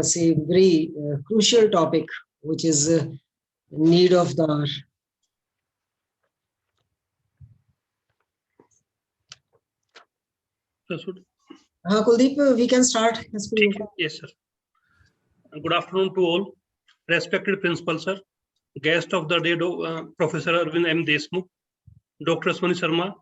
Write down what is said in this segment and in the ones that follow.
say very crucial topic, which is need of the hour. Kuldeep, we can start. Yes, sir. Good afternoon to all. Respected Principal, sir. Guest of the day, Professor Arvind M. Deshmukh, Dr. Ashwani Sharma,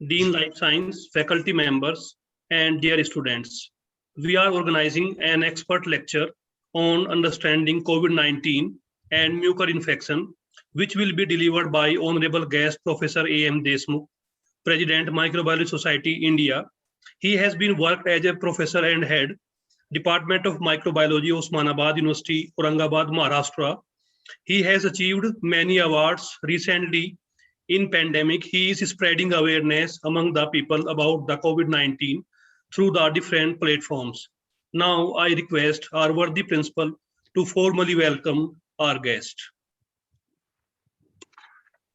Dean Life Science, faculty members, and dear students. We are organizing an expert lecture on understanding COVID-19 and mucor infection, which will be delivered by Honorable Guest Professor A.M. Deshmukh, President, Microbiology Society, India. He has been worked as a professor and head, Department of Microbiology, Osmanabad University, Aurangabad, Maharashtra. He has achieved many awards recently. In pandemic, he is spreading awareness among the people about the COVID-19 through the different platforms. Now, I request our worthy principal to formally welcome our guest.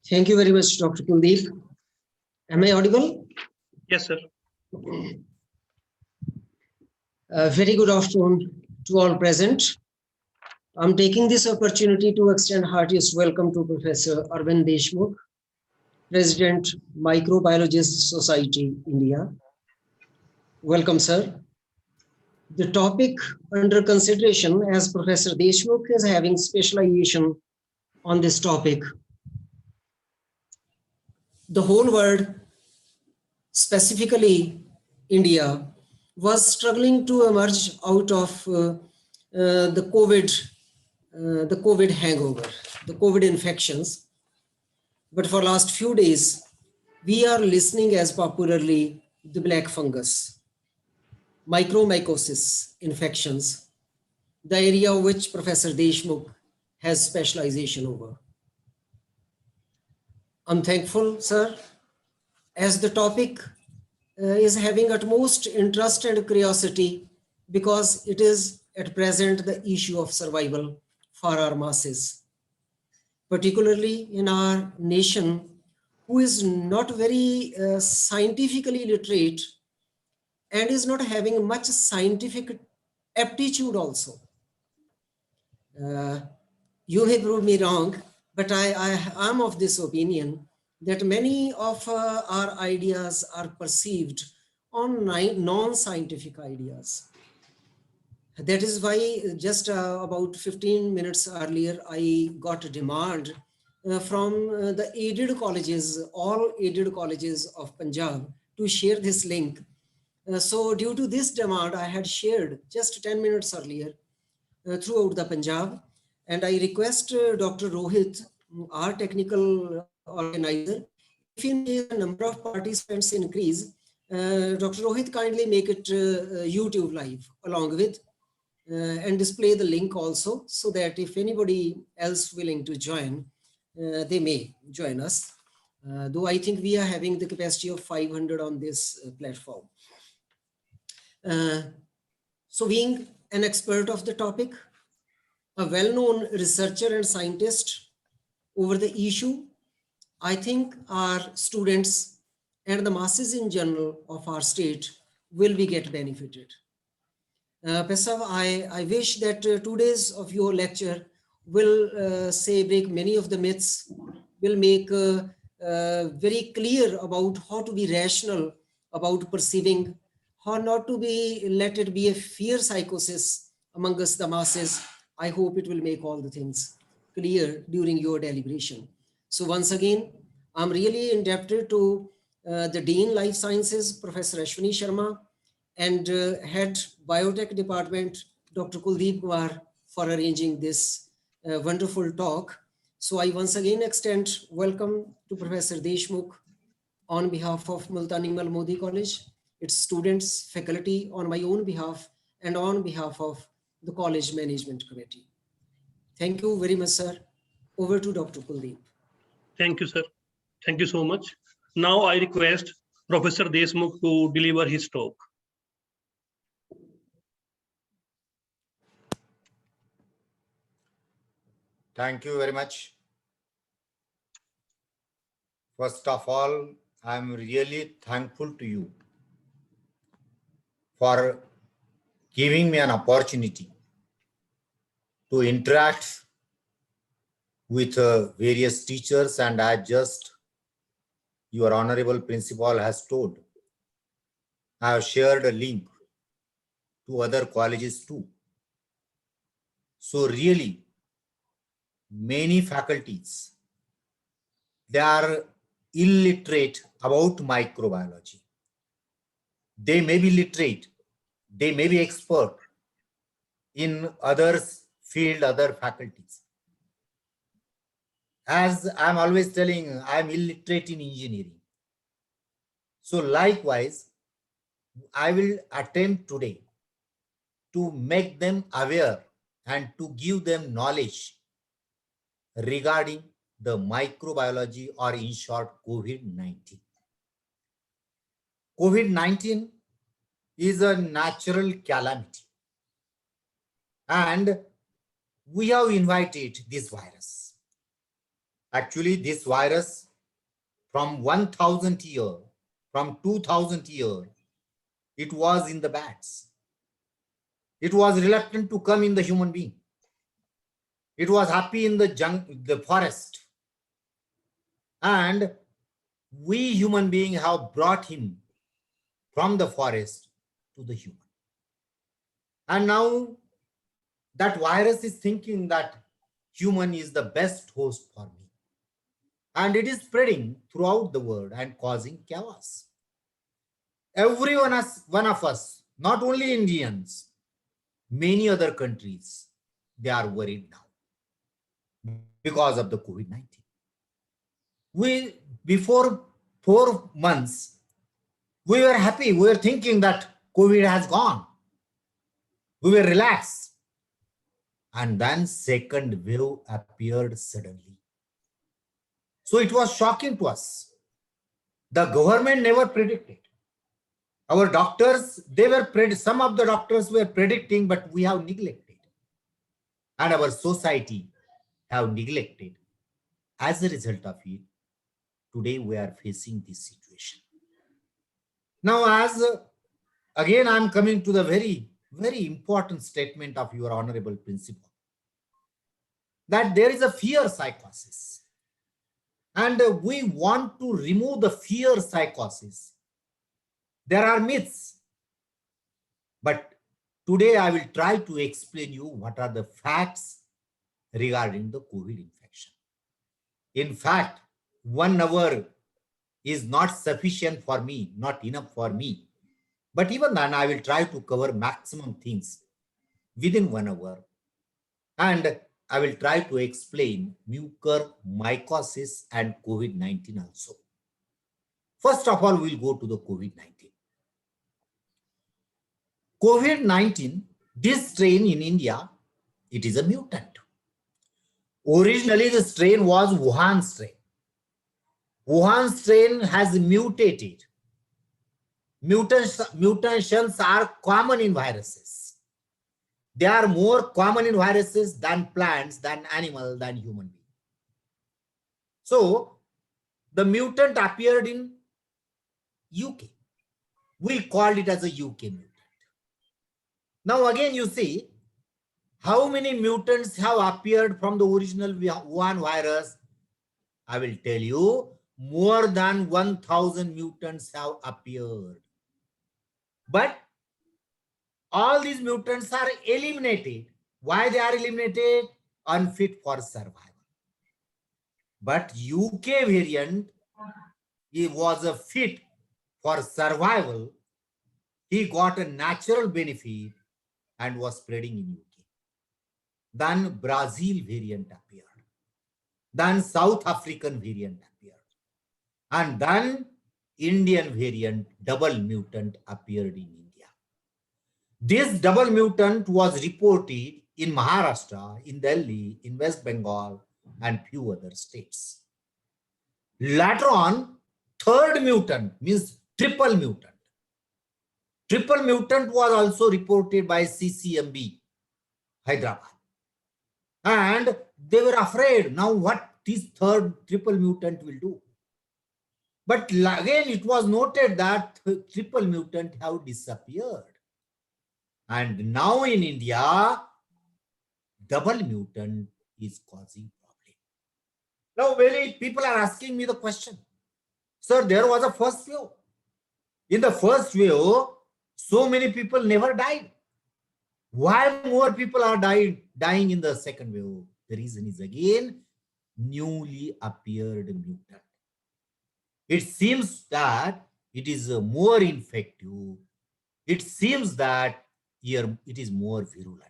Thank you very much, Dr. Kuldeep. Am I audible? Yes, sir. Very good afternoon to all present. I'm taking this opportunity to extend heartiest welcome to Professor Arvind Deshmukh, President, Microbiologist Society, India. Welcome, sir. The topic under consideration, as Professor Deshmukh is having specialization on this topic. The whole world, specifically India, was struggling to emerge out of the COVID hangover, the COVID infections. But for last few days, we are listening as popularly the black fungus, mycorrhizal infections, the area which Professor Deshmukh has specialization over. I'm thankful, sir, as the topic is having utmost interest and curiosity because it is at present the issue of survival for our masses, particularly in our nation who is not very scientifically literate and is not having much scientific aptitude also. You may prove me wrong, but I am of this opinion that many of our ideas are perceived on non-scientific ideas. That is why just about 15 minutes earlier, I got a demand from the aided colleges, all aided colleges of Punjab to share this link. So due to this demand, I had shared just 10 minutes earlier throughout the Punjab. And I request Dr. Rohit, our technical organizer, if in case the number of participants increase, Dr. Rohit kindly make it YouTube live along with and display the link also so that if anybody else willing to join, they may join us. Though I think we are having the capacity of 500 on this platform. So being an expert of the topic, a well-known researcher and scientist over the issue, I think our students and the masses in general of our state will be get benefited. Pesav, I wish that 2 days of your lecture will say break many of the myths, will make very clear about how to be rational about perceiving, how not to be let it be a fear psychosis among us the masses. I hope it will make all the things clear during your deliberation. So once again, I'm really indebted to the Dean Life Sciences, Professor Ashwani Sharma, and Head Biotech Department, Dr. Kuldeep Kumar, for arranging this wonderful talk. So I once again extend welcome to Professor Deshmukh on behalf of Multani Mal Modi College, its students, faculty, on my own behalf, and on behalf of the College Management Committee. Thank you very much, sir. Over to Dr. Kuldeep. Thank you, sir. Thank you so much. Now I request Professor Deshmukh to deliver his talk. Thank you very much. First of all, I'm really thankful to you for giving me an opportunity to interact with various teachers, and as just your honorable principal has told, I have shared a link to other colleges too. So really, many faculties, they are illiterate about microbiology. They may be literate, they may be expert in others field, other faculties. As I'm always telling, I'm illiterate in engineering. So likewise, I will attempt today to make them aware and to give them knowledge regarding the microbiology, or in short, COVID-19. COVID-19 is a natural calamity, and we have invited this virus. Actually, this virus from 1000 year, from 2000 year, it was in the bats. It was reluctant to come in the human being. It was happy in the forest. And we human beings have brought him from the forest to the human. And now that virus is thinking that human is the best host for me. And it is spreading throughout the world and causing chaos. Every one of us, not only Indians, many other countries, they are worried now because of the COVID-19. Before 4 months, we were happy. We were thinking that COVID has gone. We were relaxed. And then second wave appeared suddenly. So it was shocking to us. The government never predicted. Our doctors, some of the doctors were predicting, but we have neglected. And our society have neglected. As a result of it, today we are facing this situation. Now, again, I'm coming to the very, very important statement of your honorable principal, that there is a fear psychosis. And we want to remove the fear psychosis. There are myths. But today I will try to explain you what are the facts regarding the COVID infection. In fact, 1 hour is not sufficient for me, not enough for me. But even then, I will try to cover maximum things within 1 hour. And I will try to explain mucormycosis and COVID-19 also. First of all, we'll go to the COVID-19. COVID-19, this strain in India, it is a mutant. Originally, the strain was Wuhan strain. Wuhan strain has mutated. Mutations are common in viruses. They are more common in viruses than plants, than animal, than human being. So the mutant appeared in UK. We called it as a UK mutant. Now again, you see how many mutants have appeared from the original Wuhan virus. I will tell you, more than 1000 mutants have appeared. But all these mutants are eliminated. Why they are eliminated? Unfit for survival. But UK variant, it was a fit for survival. He got a natural benefit and was spreading in UK. Then Brazil variant appeared. Then South African variant appeared. And then Indian variant, double mutant, appeared in India. This double mutant was reported in Maharashtra, in Delhi, in West Bengal, and few other states. Later on, third mutant means triple mutant. Triple mutant was also reported by CCMB, Hyderabad. And they were afraid now what this third triple mutant will do. But again, it was noted that triple mutant have disappeared. And now in India, double mutant is causing problem. Now, many people are asking me the question, sir, there was a first wave. In the first wave, so many people never died. Why more people are dying in the second wave? The reason is again newly appeared mutant. It seems that it is more infective. It seems that here it is more virulent.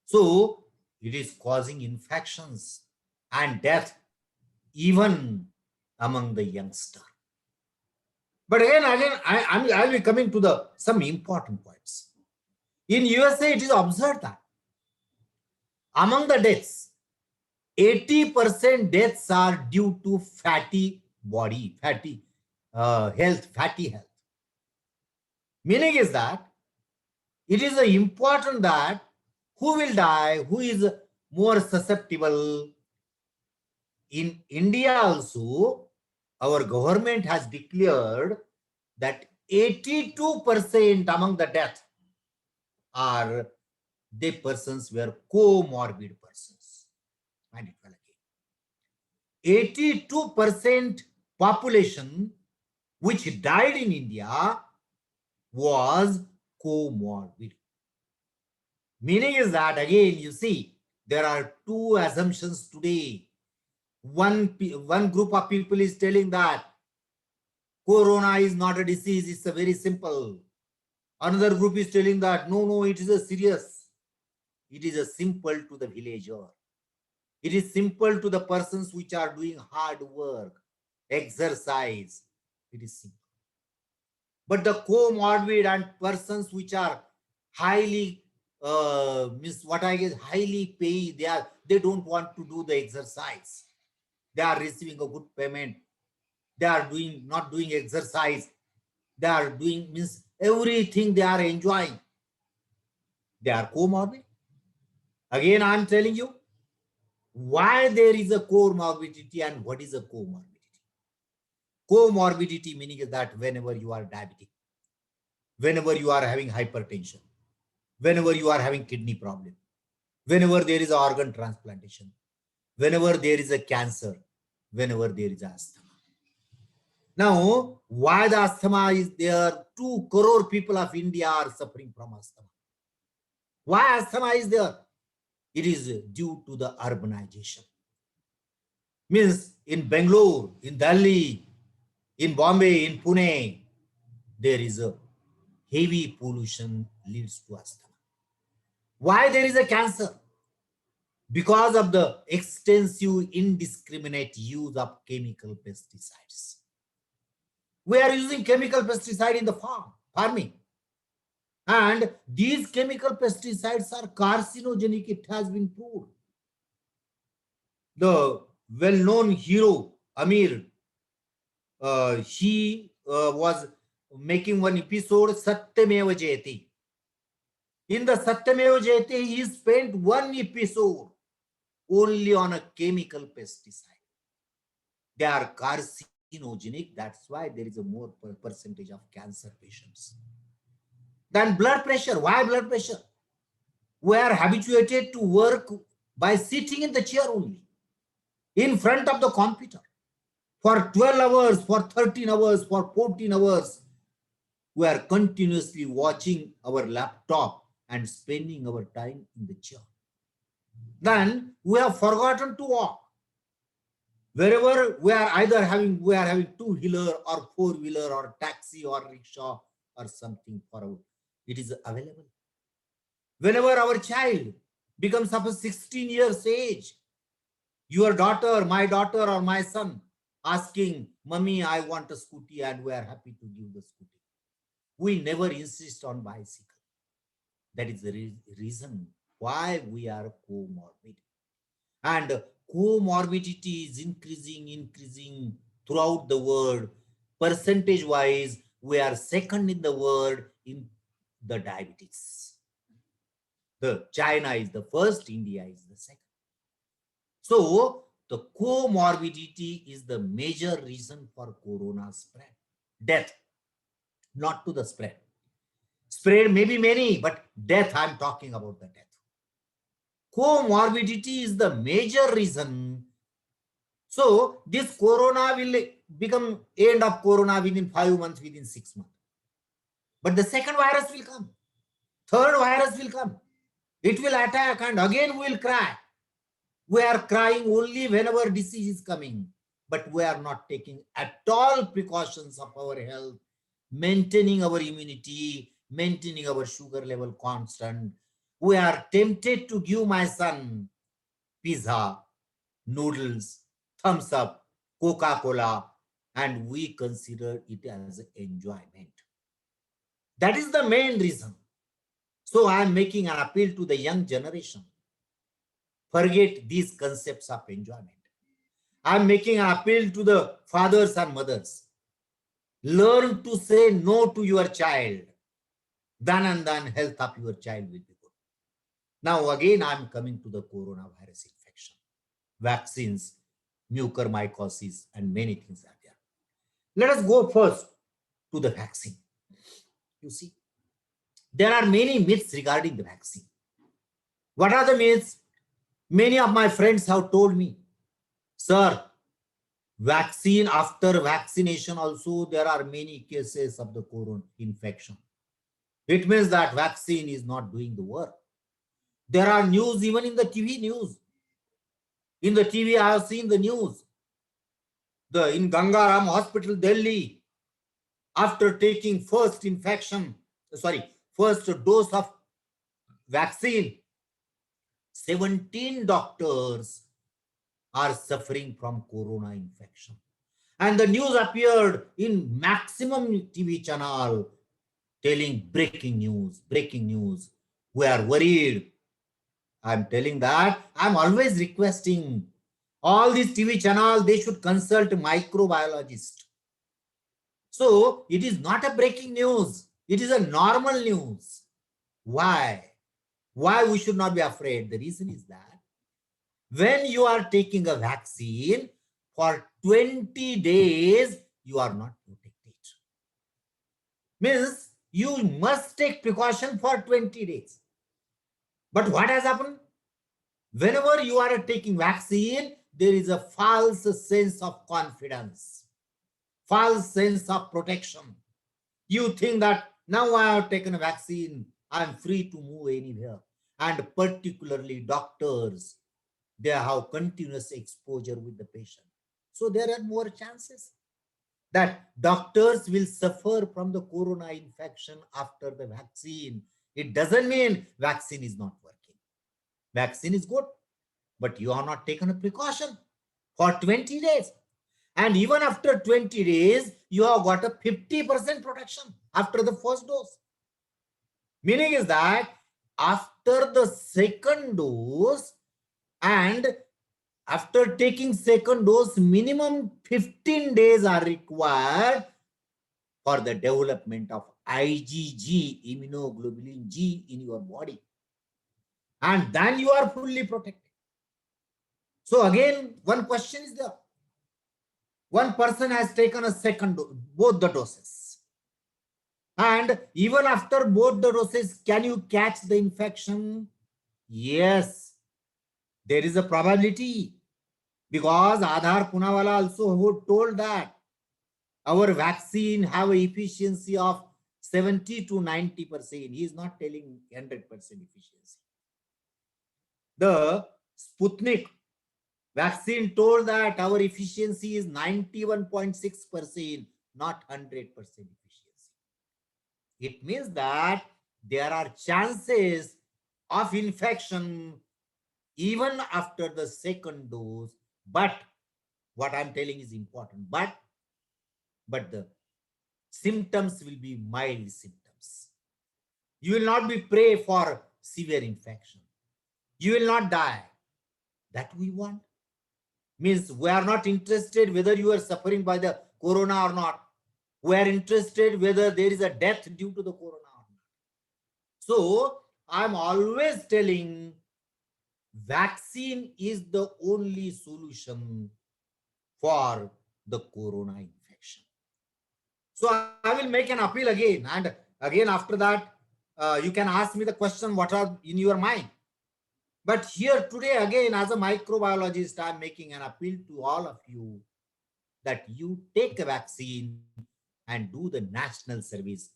So it is causing infections and death even among the youngster. But again, I'll be coming to some important points. In USA, it is observed that among the deaths, 80% deaths are due to fatty health. Meaning is that it is important that who will die, who is more susceptible. In India also, our government has declared that 82% among the death are the persons were comorbid persons. And it will again. 82% population which died in India was comorbid. Meaning is that again, you see, there are two assumptions today. One group of people is telling that corona is not a disease, it's a very simple. Another group is telling that no, it is a serious. It is a simple to the villager. It is simple to the persons which are doing hard work, exercise. It is simple. But the comorbid and persons which are highly highly paid, they don't want to do the exercise. They are receiving a good payment. They are not doing exercise. They are doing everything they are enjoying. They are comorbid. Again, I am telling you why there is a comorbidity and what is a comorbidity. Comorbidity meaning is that whenever you are diabetic, whenever you are having hypertension, whenever you are having kidney problem, whenever there is organ transplantation, whenever there is a cancer, whenever there is asthma. Now, why the asthma is there? 2 crore people of India are suffering from asthma. Why asthma is there? It is due to the urbanization. Means in Bangalore, in Delhi, in Bombay, in Pune, there is a heavy pollution leads to asthma. Why there is a cancer? Because of the extensive indiscriminate use of chemical pesticides. We are using chemical pesticide in the farming. And these chemical pesticides are carcinogenic, it has been proved. The well-known hero, Amir, he was making one episode, Satyameva Jayate. In the Satyameva Jayate, he spent one episode only on a chemical pesticide. They are carcinogenic, that's why there is a more percentage of cancer patients. Then blood pressure. Why blood pressure? We are habituated to work by sitting in the chair only, in front of the computer. For 12 hours, for 13 hours, for 14 hours, we are continuously watching our laptop and spending our time in the chair. Then we have forgotten to walk. Wherever we are having 2-wheeler or 4-wheeler or taxi or rickshaw or something it is available. Whenever our child becomes of a 16 years age, your daughter, my daughter or my son asking, Mommy, I want a scooty, and we are happy to give the scooty. We never insist on bicycle. That is the reason why we are comorbid. And comorbidity is increasing throughout the world. Percentage wise, we are second in the world in the diabetes. The China is the first, India is the second. So the comorbidity is the major reason for corona spread. Death, not to the spread. Spread may be many, but death, I'm talking about the death. comorbidity is the major reason. So this corona will become end of corona within 5 months, within 6 months. But the second virus will come. Third virus will come. It will attack and again we will cry. We are crying only whenever disease is coming. But we are not taking at all precautions of our health, maintaining our immunity, maintaining our sugar level constant. We are tempted to give my son pizza, noodles, thumbs up, Coca-Cola, and we consider it as enjoyment. That is the main reason. So I am making an appeal to the young generation. Forget these concepts of enjoyment. I am making an appeal to the fathers and mothers. Learn to say no to your child. Then and then health of your child will be good. Now again, I am coming to the coronavirus infection. Vaccines, mucormycosis, and many things are there. Let us go first to the vaccine. You see, there are many myths regarding the vaccine. What are the myths? Many of my friends have told me, sir, vaccine after vaccination also there are many cases of the corona infection. It means that vaccine is not doing the work. There are news even in the TV news. In the TV, I have seen the news. In Gangaram Hospital, Delhi, after taking first dose of vaccine, 17 doctors are suffering from corona infection. And the news appeared in maximum TV channel telling breaking news. We are worried. I'm telling that I'm always requesting all these TV channels, they should consult microbiologist. So it is not a breaking news. It is a normal news. Why? Why we should not be afraid? The reason is that when you are taking a vaccine for 20 days, you are not protected. Means you must take precaution for 20 days. But what has happened? Whenever you are taking vaccine, there is a false sense of confidence, false sense of protection. You think that now I have taken a vaccine, I am free to move anywhere. And particularly doctors, they have continuous exposure with the patient. So there are more chances that doctors will suffer from the corona infection after the vaccine. It doesn't mean vaccine is not working. Vaccine is good, but you are not taken a precaution for 20 days. And even after 20 days, you have got a 50% protection after the first dose. Meaning is that after the second dose and after taking second dose, minimum 15 days are required for the development of IgG, immunoglobulin G in your body. And then you are fully protected. So again, one question is there. One person has taken a second dose, both the doses. And even after both the doses, can you catch the infection? Yes, there is a probability. Because Aadhar Poonawalla also told that our vaccine have an efficiency of 70 to 90%. He is not telling 100% efficiency. The Sputnik vaccine told that our efficiency is 91.6%, not 100% efficiency. It means that there are chances of infection even after the second dose. But what I'm telling is important. But the symptoms will be mild symptoms. You will not be prey for severe infection. You will not die. That we want. Means we are not interested whether you are suffering by the corona or not. We are interested whether there is a death due to the corona or not. So I'm always telling vaccine is the only solution for the corona infection. So I will make an appeal again. And again, after that, you can ask me the question, what are in your mind? But here today, again, as a microbiologist, I'm making an appeal to all of you that you take a vaccine and do the national service.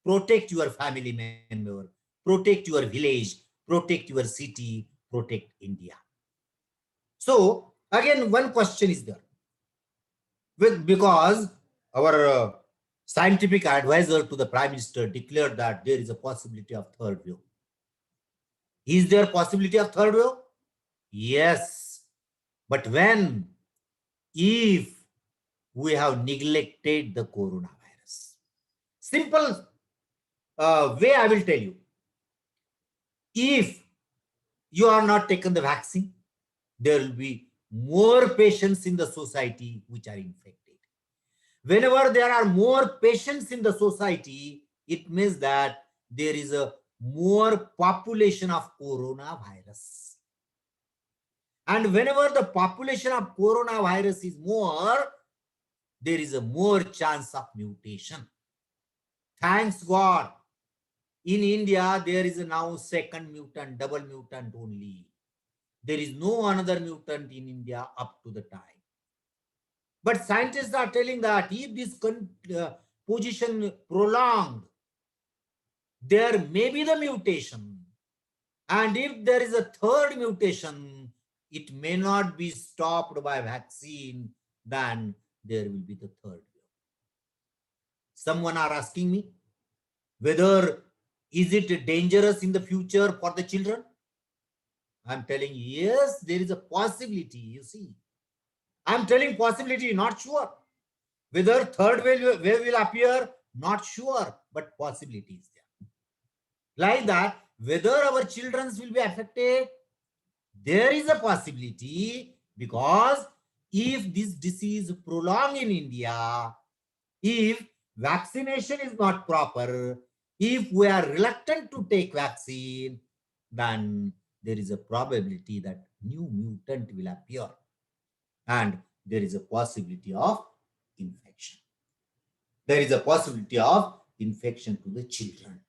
Protect your family member, protect your village, protect your city, protect India. So again, one question is there. Because our scientific advisor to the Prime Minister declared that there is a possibility of third wave. Is there possibility of third wave? Yes. But when? If we have neglected the coronavirus. Simple way I will tell you. If you are not taken the vaccine, there will be more patients in the society which are infected. Whenever there are more patients in the society, it means that there is a more population of coronavirus. And whenever the population of coronavirus is more, there is a more chance of mutation. Thanks God. In India, there is now second mutant, double mutant only. There is no another mutant in India up to the time. But scientists are telling that if this position prolonged, there may be the mutation. And if there is a third mutation, it may not be stopped by vaccine, then there will be the third wave. Someone are asking me whether is it dangerous in the future for the children? I'm telling yes, there is a possibility, you see. I'm telling possibility, not sure. Whether third wave will appear, not sure, but possibility is there. Like that, whether our children will be affected, there is a possibility, because if this disease prolong in India, if vaccination is not proper, if we are reluctant to take vaccine, then there is a probability that new mutant will appear and there is a possibility of infection. There is a possibility of infection to the children.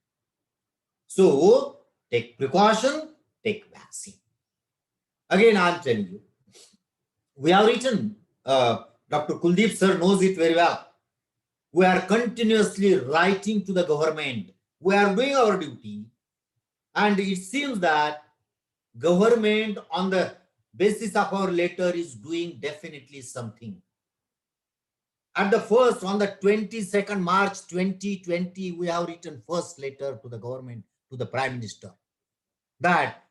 So take precaution, take vaccine. Again, I'm telling you, we have written, Dr. Kuldeep sir knows it very well. We are continuously writing to the government. We are doing our duty. And it seems that government on the basis of our letter is doing definitely something. At the first, on the 22nd March 2020, we have written first letter to the government, to the Prime Minister, that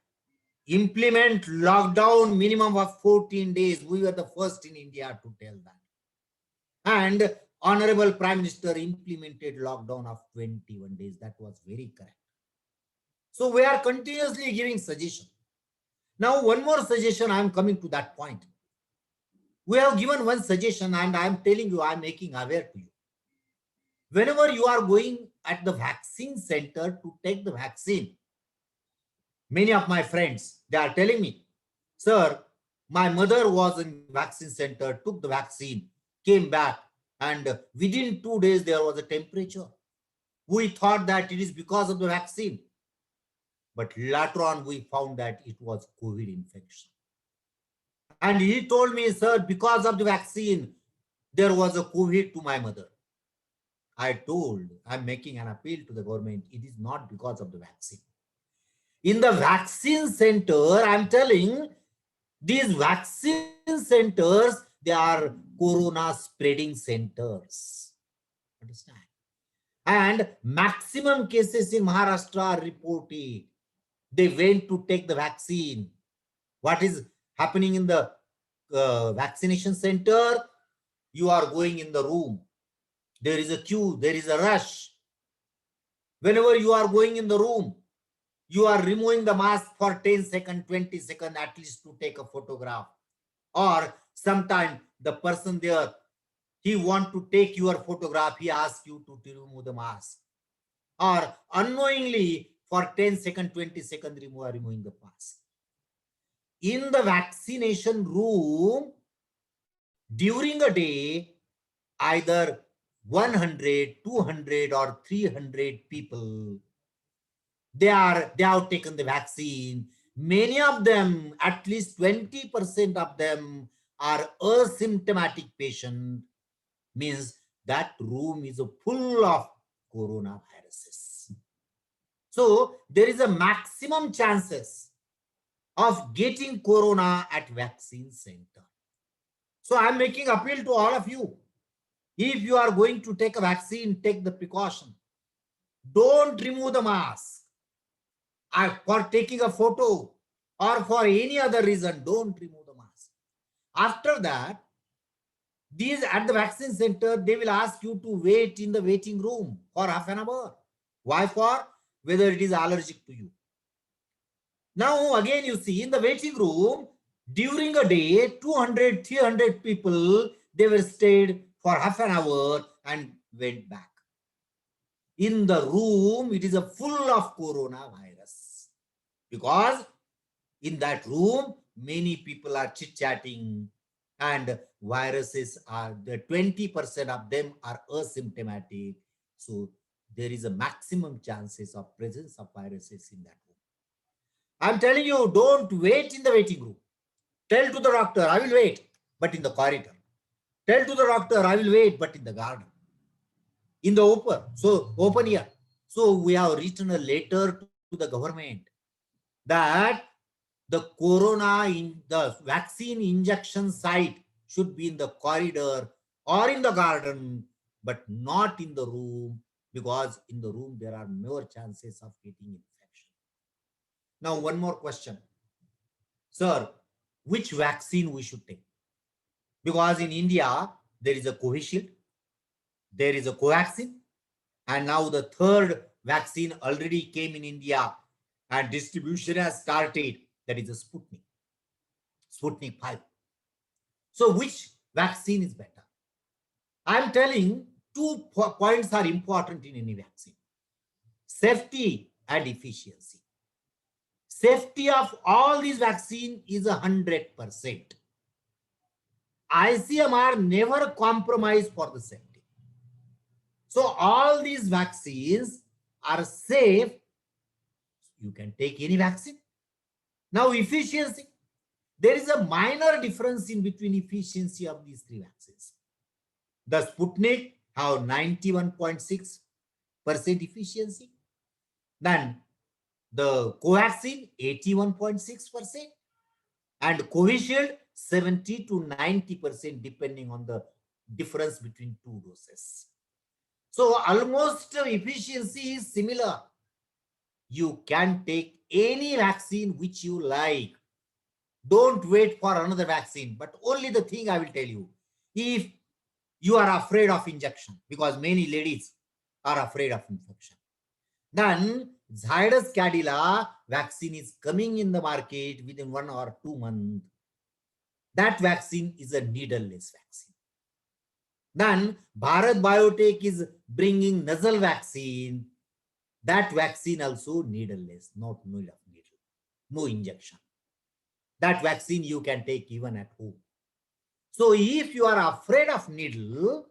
implement lockdown minimum of 14 days. We were the first in India to tell that. And Honorable Prime Minister implemented lockdown of 21 days. That was very correct. So we are continuously giving suggestion. Now, one more suggestion, I am coming to that point. We have given one suggestion and I am telling you, I am making aware to you. Whenever you are going at the vaccine center to take the vaccine, many of my friends, they are telling me, sir, my mother was in vaccine center, took the vaccine, came back, and within 2 days, there was a temperature. We thought that it is because of the vaccine. But later on, we found that it was COVID infection. And he told me, sir, because of the vaccine, there was a COVID to my mother. I told, I'm making an appeal to the government. It is not because of the vaccine. In the vaccine center, I'm telling, these vaccine centers, they are corona spreading centers. Understand? And maximum cases in Maharashtra are reported. They went to take the vaccine. What is happening in the vaccination center? You are going in the room. There is a queue. There is a rush. Whenever you are going in the room, you are removing the mask for 10 seconds, 20 seconds, at least to take a photograph. Or sometime the person there, he want to take your photograph, he asks you to remove the mask. Or unknowingly, for 10 seconds, 20 seconds, removing the mask. In the vaccination room, during a day, either 100, 200 or 300 people, they have taken the vaccine. many of them, at least 20% of them are asymptomatic patient, means that room is full of coronaviruses. So there is a maximum chances of getting corona at vaccine center. So I'm making appeal to all of you. If you are going to take a vaccine, take the precaution. Don't remove the mask. For taking a photo or for any other reason, don't remove the mask. After that, these at the vaccine center, they will ask you to wait in the waiting room for half an hour. Why for? Whether it is allergic to you. Now, again, you see in the waiting room, during a day, 200, 300 people, they were stayed for half an hour and went back. In the room, it is a full of coronavirus because in that room, many people are chit-chatting and viruses are, the 20% of them are asymptomatic. So there is a maximum chances of presence of viruses in that room. I'm telling you, don't wait in the waiting room. Tell to the doctor, I will wait, but in the corridor. Tell to the doctor, I will wait, but in the garden. In the open air. So we have written a letter to the government that the the vaccine injection site should be in the corridor or in the garden, but not in the room, because in the room there are more chances of getting infection. Now, one more question. Sir, which vaccine we should take? Because in India, there is a Covishield, there is a Covaxin, and now the third vaccine already came in India and distribution has started. That is a Sputnik 5. So which vaccine is better? I'm telling 2 points are important in any vaccine: safety and efficiency. Safety of all these vaccines is 100%. ICMR never compromise for the safety. So all these vaccines are safe. You can take any vaccine. Now, efficiency. There is a minor difference in between efficiency of these 3 vaccines. The Sputnik have 91.6% efficiency. Then the Covaxin 81.6%, and Covishield 70 to 90%, depending on the difference between 2 doses. So almost efficiency is similar. You can take any vaccine which you like. Don't wait for another vaccine. But only the thing I will tell you, if you are afraid of injection, because many ladies are afraid of infection, then Zydus Cadila vaccine is coming in the market within 1 or 2 months. That vaccine is a needleless vaccine. Then Bharat Biotech is bringing nasal vaccine. That vaccine also needleless, not needle, no injection. That vaccine you can take even at home. So if you are afraid of needle,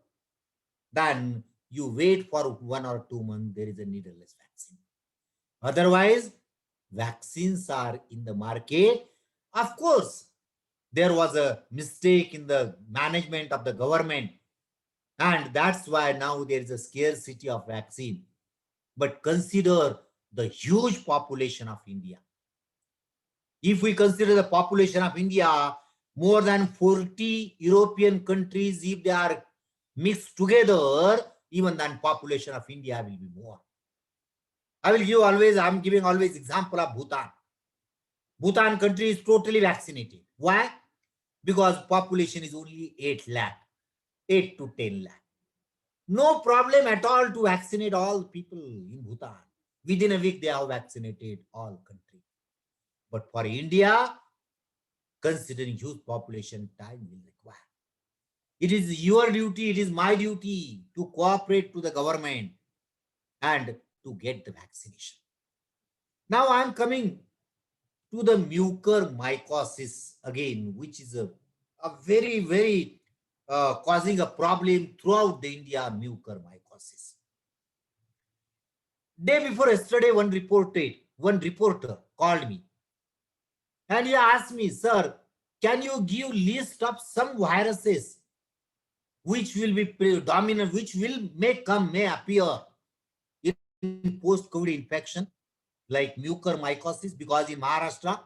then you wait for 1 or 2 months, there is a needleless vaccine. Otherwise, vaccines are in the market. Of course, there was a mistake in the management of the government, and that's why now there is a scarcity of vaccine. But consider the huge population of India. If we consider the population of India, more than 40 European countries, if they are mixed together, even then population of India will be more. I'm giving always example of Bhutan. Bhutan country is totally vaccinated. Why? Because population is only 8 lakh, 8 to 10 lakh. No problem at all to vaccinate all people in Bhutan. Within a week, they have vaccinated all country. But for India, considering huge population, time will require. It is your duty, it is my duty to cooperate to the government and to get the vaccination. Now I am coming to the mucormycosis again, which is a very, very causing a problem throughout the India, mucormycosis. Day before yesterday, one reporter called me And he asked me, sir, can you give list of some viruses which will be dominant, which may appear in post-COVID infection, like mucormycosis, because in Maharashtra,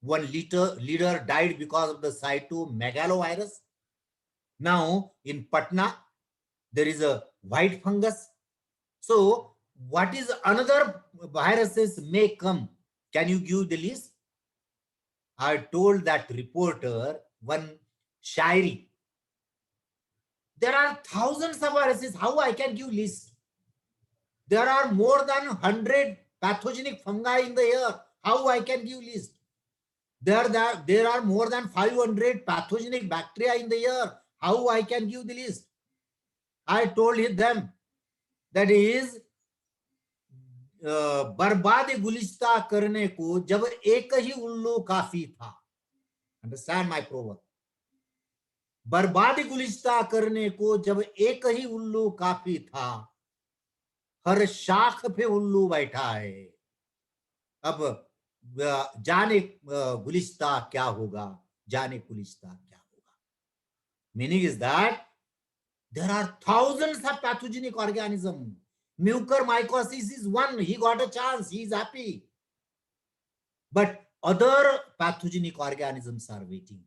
one leader died because of the cytomegalovirus. Now in Patna, there is a white fungus. So what is another viruses may come? Can you give the list? I told that reporter one shairi. There are thousands of viruses. How I can give list? There are more than 100 pathogenic fungi in the air. How I can give list? There are more than 500 pathogenic bacteria in the air. How I can give the list? I told them that is बर्बाद गुलिस्ता करने को जब एक ही उल्लू काफी था. Understand my proverb? बर्बाद गुलिस्ता करने को जब एक ही उल्लू काफी था, हर शाख पे उल्लू बैठा है. अब जाने गुलिस्ता क्या होगा, जाने गुलिस्ता क्या होगा. Meaning is that there are thousands of pathogenic organisms. Mucormycosis is one. He got a chance. He is happy. But other pathogenic organisms are waiting.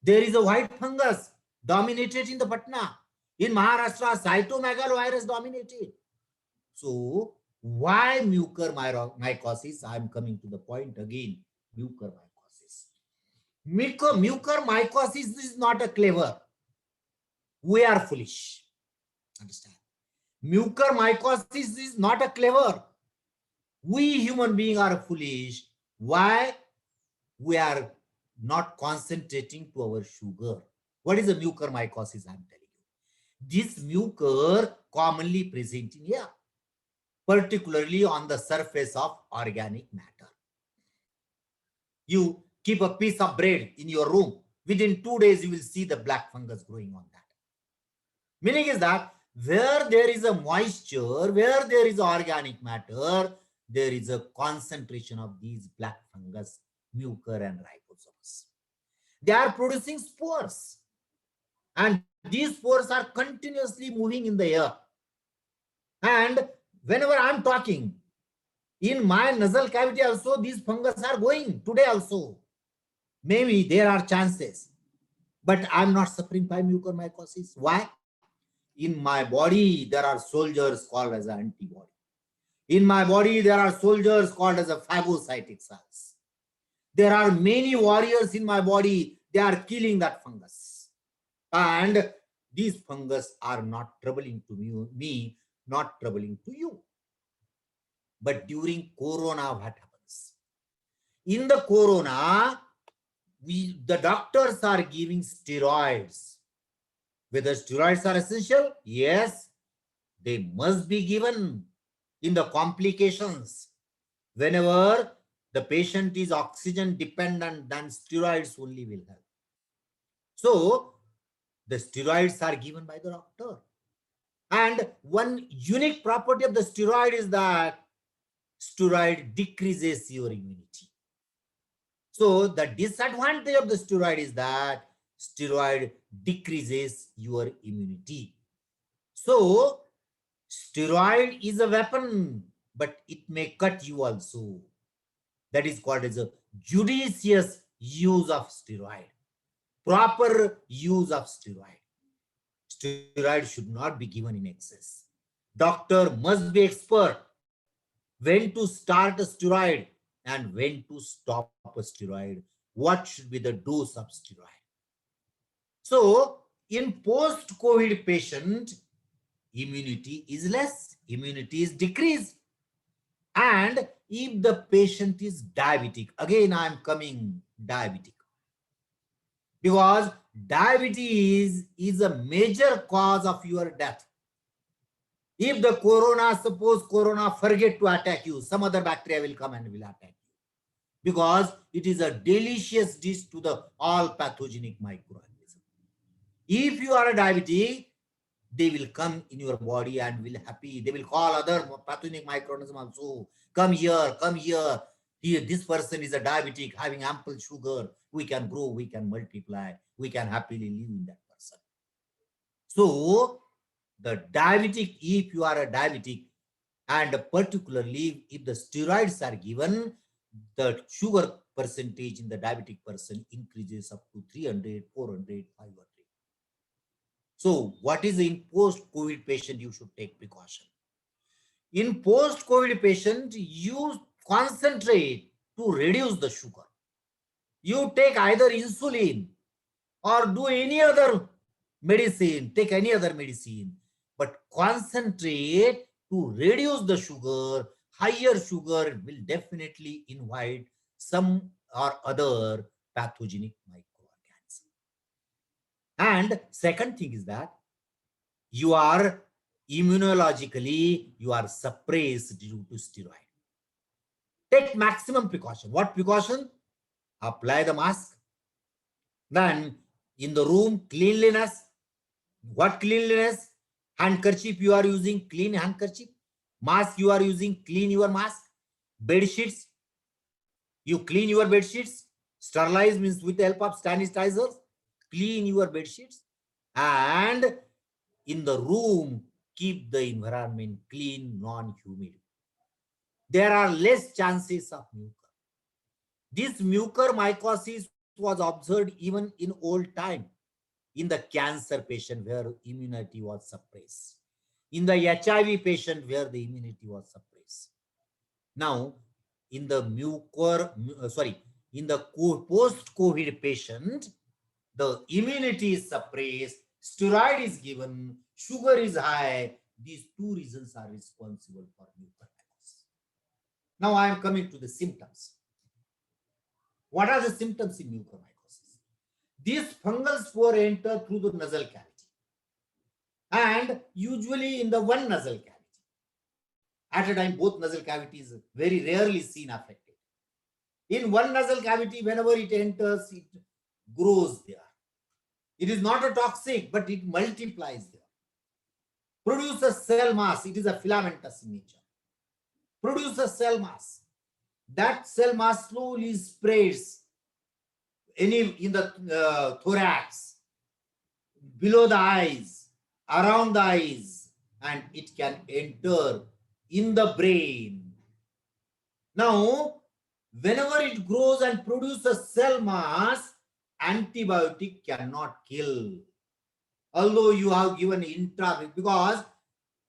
There is a white fungus dominated in the Patna. In Maharashtra, cytomegalovirus dominated. So why mucormycosis? I am coming to the point again. Mucormycosis. Mucormycosis is not a clever. We are foolish. Understand? Mucormycosis is not a clever. We human beings are foolish. Why? We are not concentrating to our sugar. What is a mucormycosis? I am telling you. This mucor commonly present in air, particularly on the surface of organic matter. You keep a piece of bread in your room. Within 2 days, you will see the black fungus growing on that. Meaning is that where there is a moisture, where there is organic matter, there is a concentration of these black fungus, mucor and rhizomes. They are producing spores. And these spores are continuously moving in the air. And whenever I'm talking, in my nasal cavity also, these fungus are going today also. Maybe there are chances. But I'm not suffering by mucormycosis. Why? In my body, there are soldiers called as an antibody. In my body, there are soldiers called as a phagocytic cells. There are many warriors in my body. They are killing that fungus. And these fungus are not troubling to me, not troubling to you. But during corona, what happens? In the corona, the doctors are giving steroids. Whether steroids are essential? Yes, they must be given in the complications. Whenever the patient is oxygen dependent, then steroids only will help. So the steroids are given by the doctor. And one unique property of the steroid is that steroid decreases your immunity. So the disadvantage of the steroid is that steroid decreases your immunity. So steroid is a weapon, but it may cut you also. That is called as a judicious use of steroid. Proper use of steroid. Steroid should not be given in excess. Doctor must be expert when to start a steroid and when to stop a steroid. What should be the dose of steroid? So in post-COVID patient, immunity is less, immunity is decreased. And if the patient is diabetic, again I am coming diabetic, because diabetes is a major cause of your death. If the corona, suppose corona forget to attack you, some other bacteria will come and will attack you, because it is a delicious dish to the all pathogenic microorganisms. If you are a diabetic, they will come in your body and will happy. They will call other pathogenic microorganisms also. Come here, come here. Here, this person is a diabetic having ample sugar. We can grow, we can multiply, we can happily live in that person. So the diabetic, if you are a diabetic, and particularly if the steroids are given, the sugar percentage in the diabetic person increases up to 300, 400, 500. So what is in post-COVID patient? You should take precaution. In post-COVID patient, you concentrate to reduce the sugar. You take either insulin or do any other medicine, take any other medicine, but concentrate to reduce the sugar. Higher sugar will definitely invite some or other pathogenic microorganism. And second thing is that you are immunologically, you are suppressed due to steroid. Take maximum precaution. What precaution? Apply the mask. Then in the room, cleanliness. What cleanliness? Handkerchief you are using, clean handkerchief. Mask you are using, clean your mask. Bed sheets, you clean your bed sheets. Sterilize means with the help of sanitizers, clean your bed sheets. And in the room, keep the environment clean, non-humid. There are less chances of mucor. This mucormycosis was observed even in old time, in the cancer patient where immunity was suppressed, in the HIV patient where the immunity was suppressed. Now, in the in the post-COVID patient, the immunity is suppressed, steroid is given, sugar is high. These two reasons are responsible for mucormycosis. Now I am coming to the symptoms. What are the symptoms in mucormycosis? These fungal spore enter through the nasal cavity and usually in the one nasal cavity. At a time, both nasal cavities very rarely seen affected. In one nasal cavity, whenever it enters, it grows there. It is not a toxic, but it multiplies there. Produces cell mass. It is a filamentous in nature. Produces cell mass. That cell mass slowly spreads in the thorax, below the eyes, around the eyes, and it can enter in the brain. Now, whenever it grows and produces cell mass, antibiotic cannot kill. Although you have given because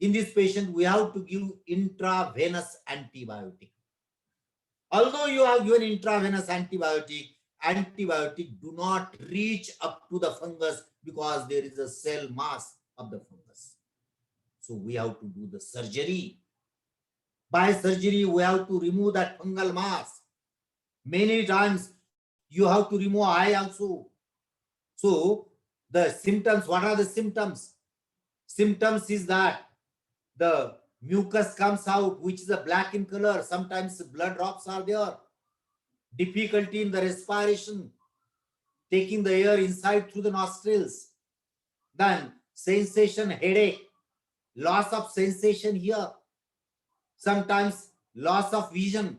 in this patient we have to give intravenous antibiotic. Although you have given intravenous antibiotic do not reach up to the fungus because there is a cell mass of the fungus. So we have to do the surgery. By surgery, we have to remove that fungal mass. Many times you have to remove eye also. So the symptoms, what are the symptoms? Symptoms is that the mucus comes out, which is a black in color. Sometimes blood drops are there. Difficulty in the respiration, taking the air inside through the nostrils. Then sensation, headache, loss of sensation here. Sometimes loss of vision,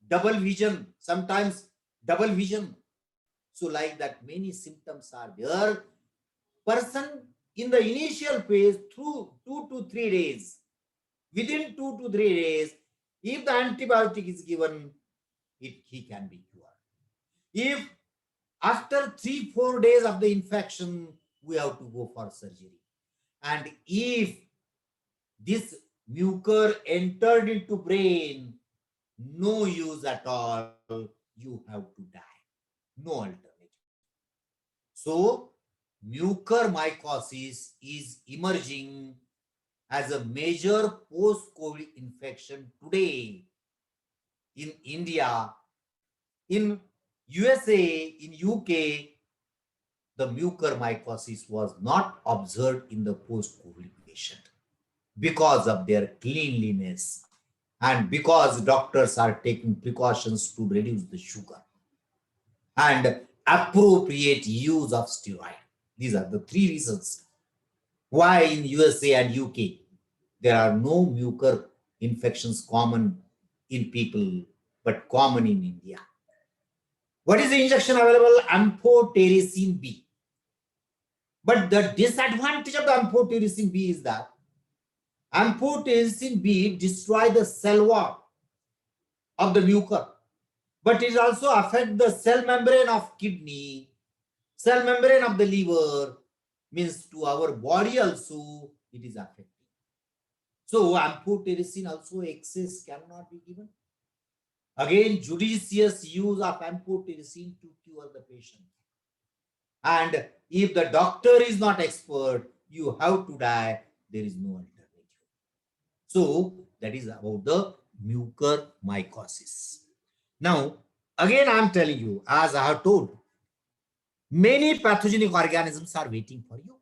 double vision, sometimes double vision. So like that, many symptoms are there. Person in the initial phase through 2 to 3 days, within 2 to 3 days, if the antibiotic is given, he can be cured. If after 3-4 days of the infection, we have to go for surgery. And if this mucor entered into brain, no use at all, you have to die. No alternative. So mucormycosis is emerging as a major post-COVID infection today in India. In USA, in UK, the mucormycosis was not observed in the post-COVID patient because of their cleanliness and because doctors are taking precautions to reduce the sugar and appropriate use of steroid. These are the 3 reasons why in USA and UK there are no mucor infections common in people but common in India. What is the injection available? Amphotericin B. But the disadvantage of the amphotericin B is that amphotericin B destroys the cell wall of the mucus, but it also affects the cell membrane of kidney, cell membrane of the liver, means to our body also it is affecting. So amphotericin also excess cannot be given. Again, judicious use of amphotericin to cure the patient. And if the doctor is not expert, you have to die. There is no alternative. So that is about the mucormycosis. Now, again, I am telling you, as I have told, many pathogenic organisms are waiting for you.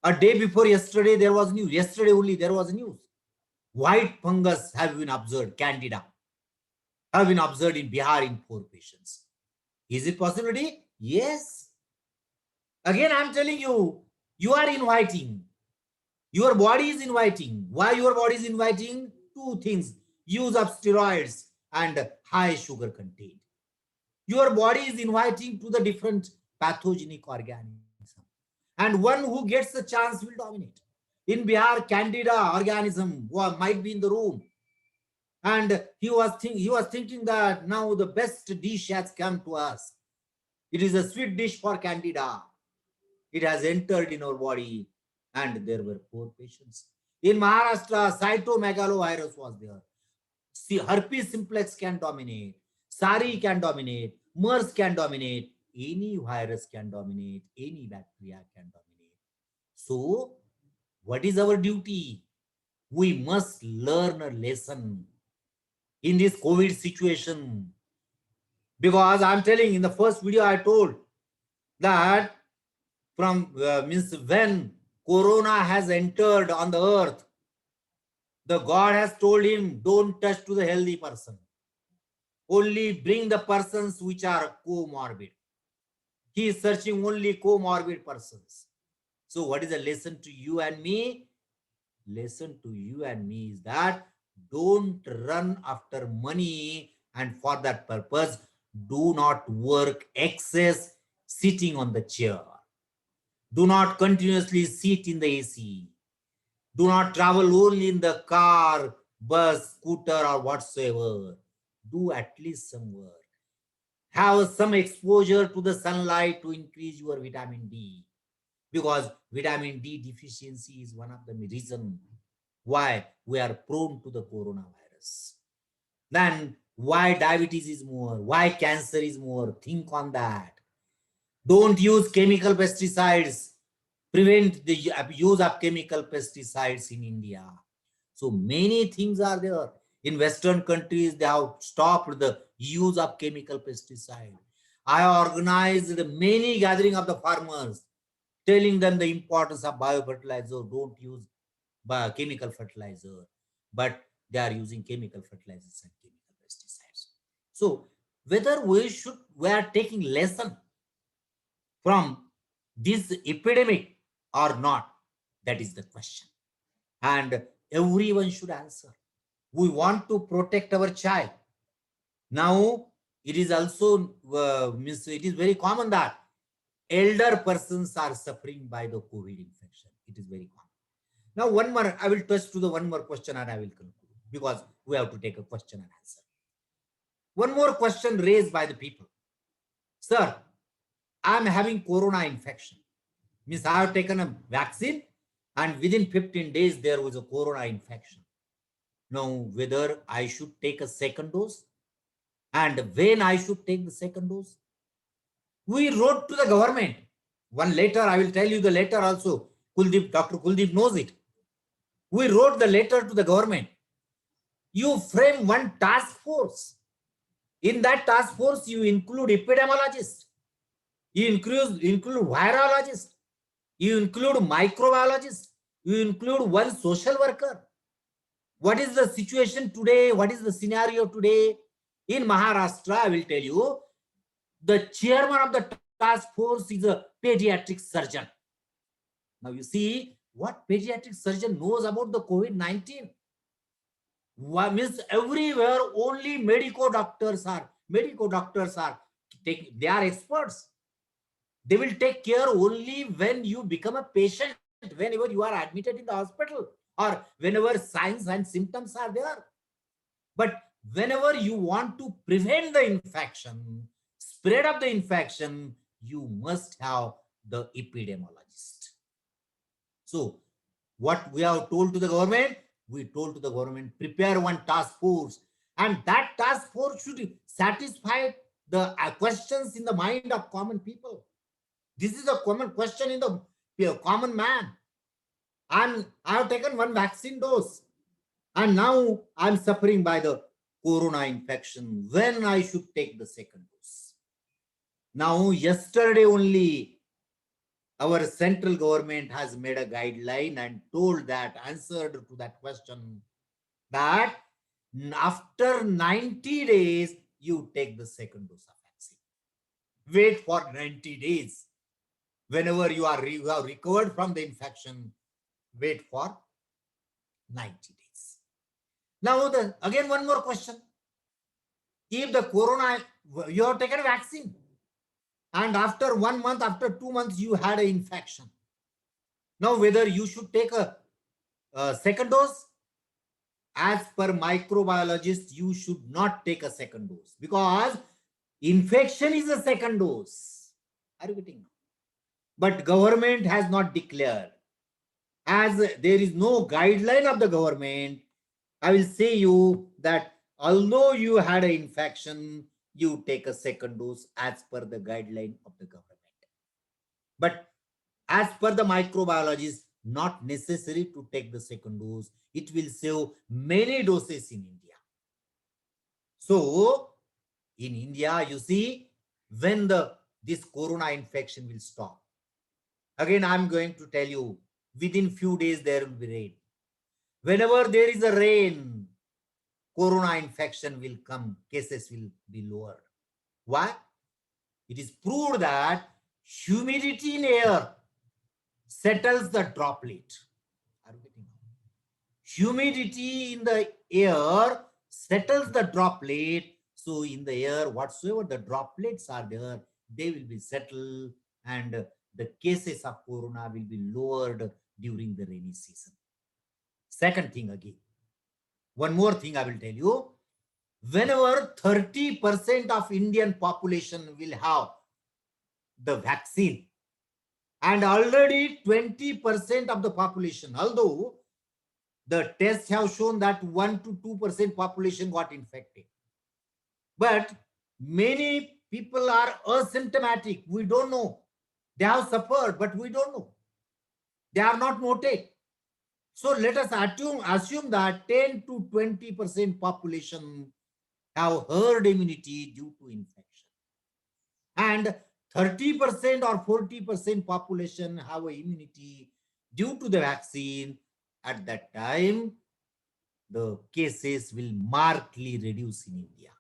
A day before yesterday, there was news. Yesterday only there was news. White fungus have been observed, Candida, have been observed in Bihar in 4 patients. Is it possibility? Yes. Again, I'm telling you, you are inviting. Your body is inviting. Why your body is inviting? 2 things. Use of steroids and high sugar content. Your body is inviting to the different pathogenic organisms. And one who gets the chance will dominate. In Bihar, Candida organism might be in the room. And he was thinking that now the best dish has come to us. It is a sweet dish for Candida. It has entered in our body, and there were 4 patients. In Maharashtra, cytomegalovirus was there. See, herpes simplex can dominate. SARI can dominate. MERS can dominate. Any virus can dominate. Any bacteria can dominate. So, what is our duty? We must learn a lesson in this COVID situation. Because I'm telling, in the first video I told that from means when Corona has entered on the earth, the God has told him, don't touch to the healthy person. Only bring the persons which are comorbid. He is searching only comorbid persons. So what is the lesson to you and me? Lesson to you and me is that don't run after money, and for that purpose, do not work excess sitting on the chair. Do not continuously sit in the AC. Do not travel only in the car, bus, scooter, or whatsoever. Do at least some work. Have some exposure to the sunlight to increase your vitamin D. Because vitamin D deficiency is one of the reasons why we are prone to the coronavirus. Then why diabetes is more, why cancer is more. Think on that. Don't use chemical pesticides. Prevent the use of chemical pesticides in India. So many things are there. In Western countries, they have stopped the use of chemical pesticide. I organized many gathering of the farmers, telling them the importance of biofertilizer. Don't use chemical fertilizer, but they are using chemical fertilizers and chemical pesticides. So whether we are taking lesson from this epidemic or not, that is the question. And everyone should answer. We want to protect our child. Now, it is also, it is very common that elder persons are suffering by the COVID infection. It is very common. Now, one more, I will touch to the one more question and I will conclude, because we have to take a question and answer. One more question raised by the people. Sir, I am having corona infection. Means I have taken a vaccine and within 15 days there was a corona infection. Now, whether I should take a second dose and when I should take the second dose. We wrote to the government. One letter, I will tell you the letter also. Dr. Kuldeep knows it. We wrote the letter to the government. You frame one task force. In that task force, you include epidemiologists. You include virologists. You include microbiologists. You include one social worker. What is the situation today? What is the scenario today? In Maharashtra, I will tell you, the chairman of the task force is a pediatric surgeon. Now you see what pediatric surgeon knows about the COVID-19. Why means everywhere only medico doctors are they are experts. They will take care only when you become a patient, whenever you are admitted in the hospital, or whenever signs and symptoms are there. But whenever you want to prevent the infection, spread of the infection, you must have the epidemiologist. So what we have told to the government, we told to the government, prepare one task force, and that task force should satisfy the questions in the mind of common people. This is a common question in the common man. I have taken one vaccine dose, and now I'm suffering by the corona infection. When I should take the second dose? Now, yesterday only, our central government has made a guideline and told that, answered to that question, that after 90 days, you take the second dose of vaccine. Wait for 90 days. Whenever you have recovered from the infection, wait for 90 days. Now, again, one more question. If the corona, you have taken a vaccine, and after 1 month, after 2 months, you had an infection. Now, whether you should take a second dose, as per microbiologist, you should not take a second dose, because infection is a second dose. Are you getting? But government has not declared. As there is no guideline of the government, I will say you that although you had an infection, you take a second dose as per the guideline of the government. But as per the microbiologist, not necessary to take the second dose. It will save many doses in India. So in India, you see, when this corona infection will stop. Again, I'm going to tell you, within few days there will be rain. Whenever there is a rain, corona infection will come, cases will be lower. Why? It is proved that humidity in air settles the droplet. Humidity in the air settles the droplet. So in the air, whatsoever the droplets are there, they will be settled, and the cases of corona will be lowered during the rainy season. Second thing again, one more thing I will tell you. Whenever 30% of Indian population will have the vaccine, and already 20% of the population, although the tests have shown that 1 to 2% population got infected, but many people are asymptomatic. We don't know. They have suffered, but we don't know. They are not noted. So let us assume that 10 to 20% population have herd immunity due to infection, and 30% or 40% population have immunity due to the vaccine. At that time, the cases will markedly reduce in India.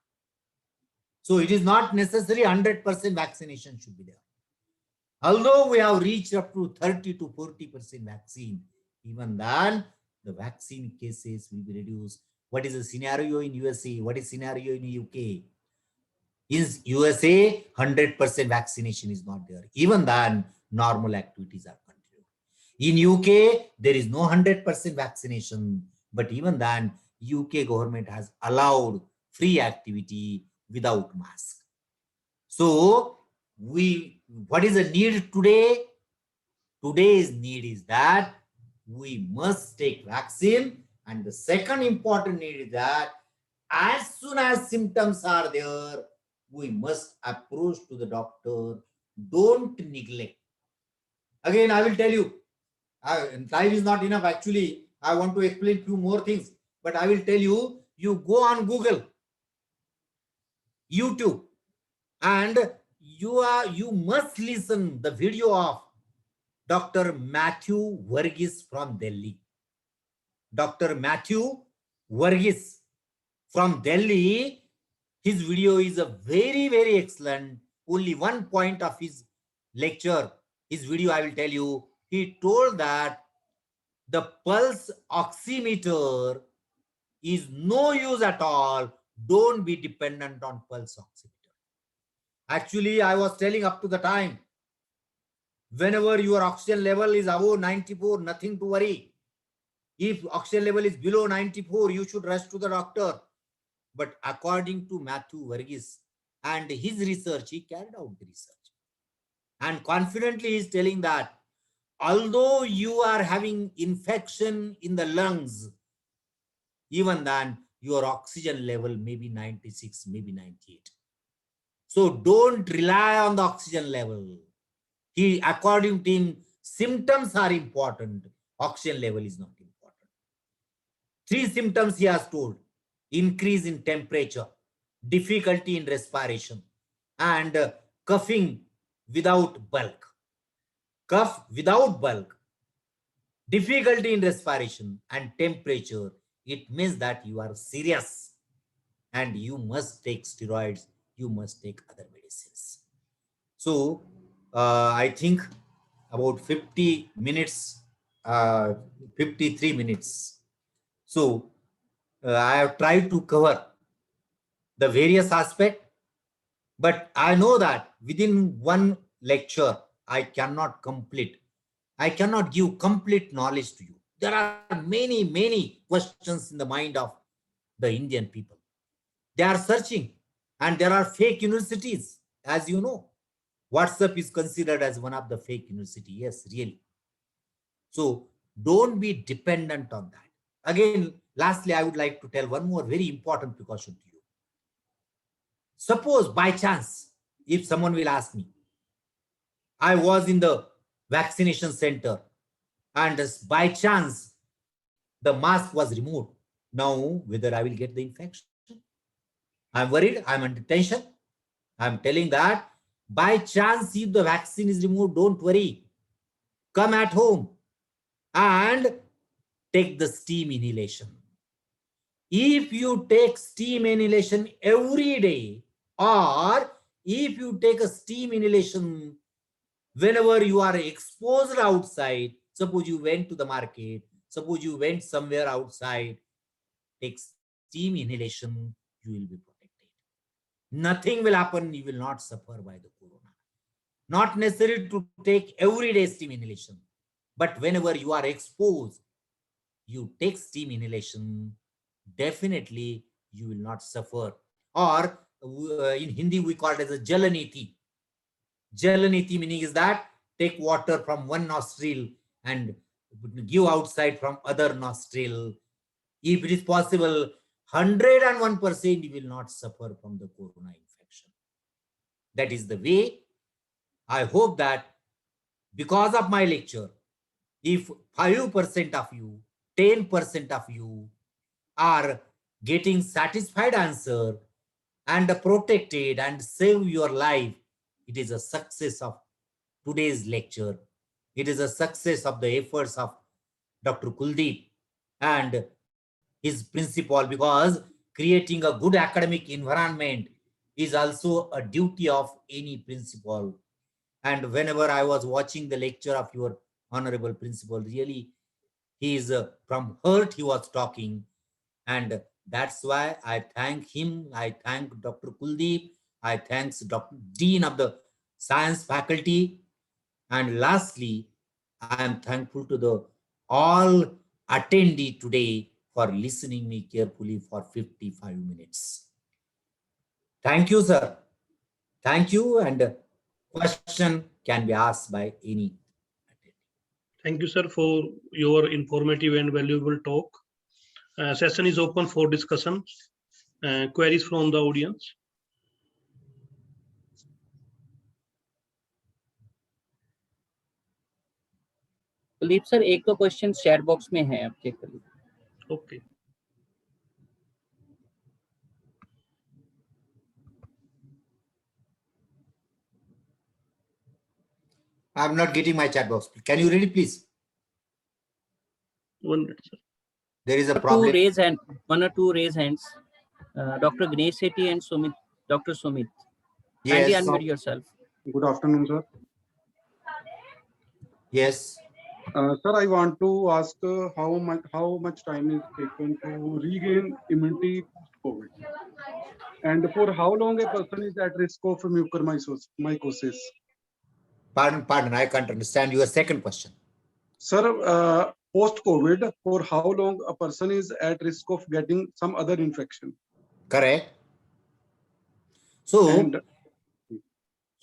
So it is not necessary 100% vaccination should be there. Although we have reached up to 30 to 40% vaccine, even then the vaccine cases will be reduced. What is the scenario in USA? What is scenario in UK? In USA, 100% vaccination is not there. Even then, normal activities are continued. In UK, there is no 100% vaccination, but even then, UK government has allowed free activity without mask. So, what is the need today? Today's need is that we must take vaccine, and the second important need is that as soon as symptoms are there, we must approach to the doctor. Don't neglect. Again, I will tell you, time is not enough. Actually, I want to explain few more things, but I will tell you, you go on Google, YouTube, and you must listen the video of Dr. Matthew Varghese from Delhi. Dr. Matthew Varghese from Delhi, his video is a very, very excellent. Only one point of his lecture, his video, I will tell you. He told that the pulse oximeter is no use at all. Don't be dependent on pulse oximeter. Actually, I was telling up to the time, whenever your oxygen level is above 94, nothing to worry. If oxygen level is below 94, you should rush to the doctor. But according to Matthew Verghese and his research, he carried out the research. And confidently he is telling that although you are having infection in the lungs, even then your oxygen level may be 96, maybe 98. So don't rely on the oxygen level. According to him, symptoms are important. Oxygen level is not important. 3 symptoms he has told: increase in temperature, difficulty in respiration, and coughing without bulk. Cough without bulk, difficulty in respiration, and temperature. It means that you are serious and you must take steroids, you must take other medicines. So I think about 50 minutes, 53 minutes. So I have tried to cover the various aspects, but I know that within one lecture, I cannot give complete knowledge to you. There are many, many questions in the mind of the Indian people. They are searching, and there are fake universities, as you know. WhatsApp is considered as one of the fake university. Yes, really. So don't be dependent on that. Again, lastly, I would like to tell one more very important precaution to you. Suppose by chance, if someone will ask me, I was in the vaccination center and by chance the mask was removed. Now, whether I will get the infection? I'm worried, I'm under tension. I'm telling that by chance, if the vaccine is removed, don't worry. Come at home and take the steam inhalation. If you take steam inhalation every day, or if you take a steam inhalation whenever you are exposed outside, suppose you went to the market, suppose you went somewhere outside, take steam inhalation, you will be protected. Nothing will happen, you will not suffer by the corona. Not necessary to take everyday steam inhalation, but whenever you are exposed, you take steam inhalation, definitely you will not suffer. Or in Hindi, we call it as a Jalaniti. Jalaniti meaning is that take water from one nostril and give outside from other nostril. If it is possible, 101% you will not suffer from the corona infection. That is the way. I hope that because of my lecture, if 5% of you, 10% of you are getting satisfied answer and protected and save your life, it is a success of today's lecture. It is a success of the efforts of Dr. Kuldeep and his principal, because creating a good academic environment is also a duty of any principal. And whenever I was watching the lecture of your honorable principal, really, he is from heart he was talking. And that's why I thank him. I thank Dr. Kuldeep. I thank Dr. Dean of the Science Faculty. And lastly, I am thankful to the all attendee today for listening me carefully for 55 minutes. Thank you, sir. Thank you. And question can be asked by any attendee. Thank you, sir, for your informative and valuable talk. Session is open for discussion. Queries from the audience. Kuldeep sir, एक तो question chat box में है, आप check कर लीजिए. Okay. I'm not getting my chat box. Can you read it, please? 1 minute, sir. There is a problem. One or two raise hands. Dr. Ganesh Sethi and Sumit, Dr. Sumit. Kindly Yes. unmute yourself. Good afternoon, sir. Yes. Sir, I want to ask how much time is taken to regain immunity post-COVID, and for how long a person is at risk of mucormycosis. Pardon, I can't understand your second question. Sir, post-COVID, for how long a person is at risk of getting some other infection? Correct. So And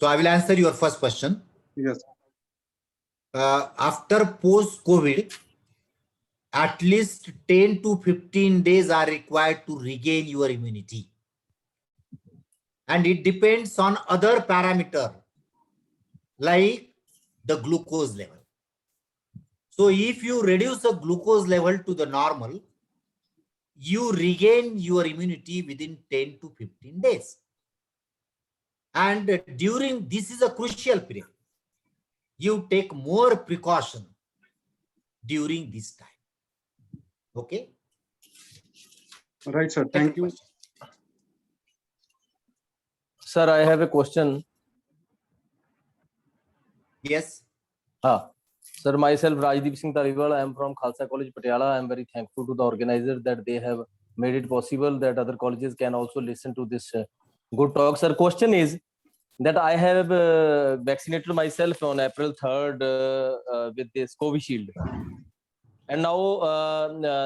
I will answer your first question. yes, After post-COVID, at least 10 to 15 days are required to regain your immunity. And it depends on other parameter like the glucose level. So if you reduce the glucose level to the normal, you regain your immunity within 10 to 15 days. And during, this is a crucial period. You take more precaution during this time. Okay? right, sir. Thank you. Sir, I have a question. Yes. Sir, myself Rajdeep Singh Taliwal. I am from Khalsa College, Patiala. I am very thankful to the organizer that they have made it possible that other colleges can also listen to this good talk. Sir, question is that I have vaccinated myself on April 3rd with this Covishield. And now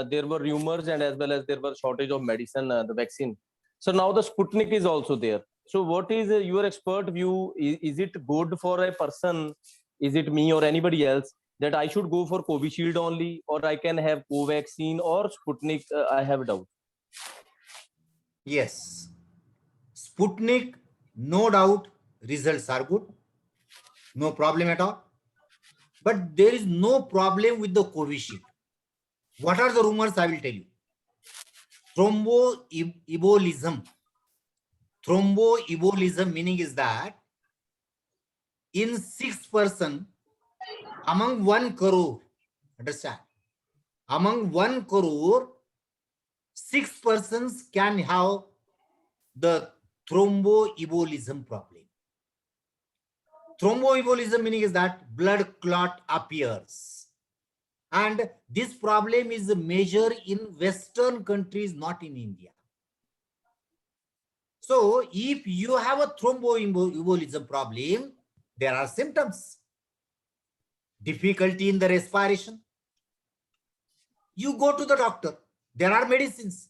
there were rumors and as well as there was shortage of medicine, the vaccine. So now the Sputnik is also there. So what is your expert view? Is it good for a person? Is it me or anybody else that I should go for Covishield only, or I can have Covaxin or Sputnik? I have a doubt. Yes. Sputnik, no doubt, results are good. No problem at all. But there is no problem with the Covishield. What are the rumors? I will tell you. Thromboembolism. Thromboembolism meaning is that in 6% among 1 crore, understand? Among 1 crore, 6 persons can have the thromboembolism problem. Thromboembolism meaning is that blood clot appears. And this problem is major in Western countries, not in India. So if you have a thromboembolism problem, there are symptoms. Difficulty in the respiration. You go to the doctor. There are medicines.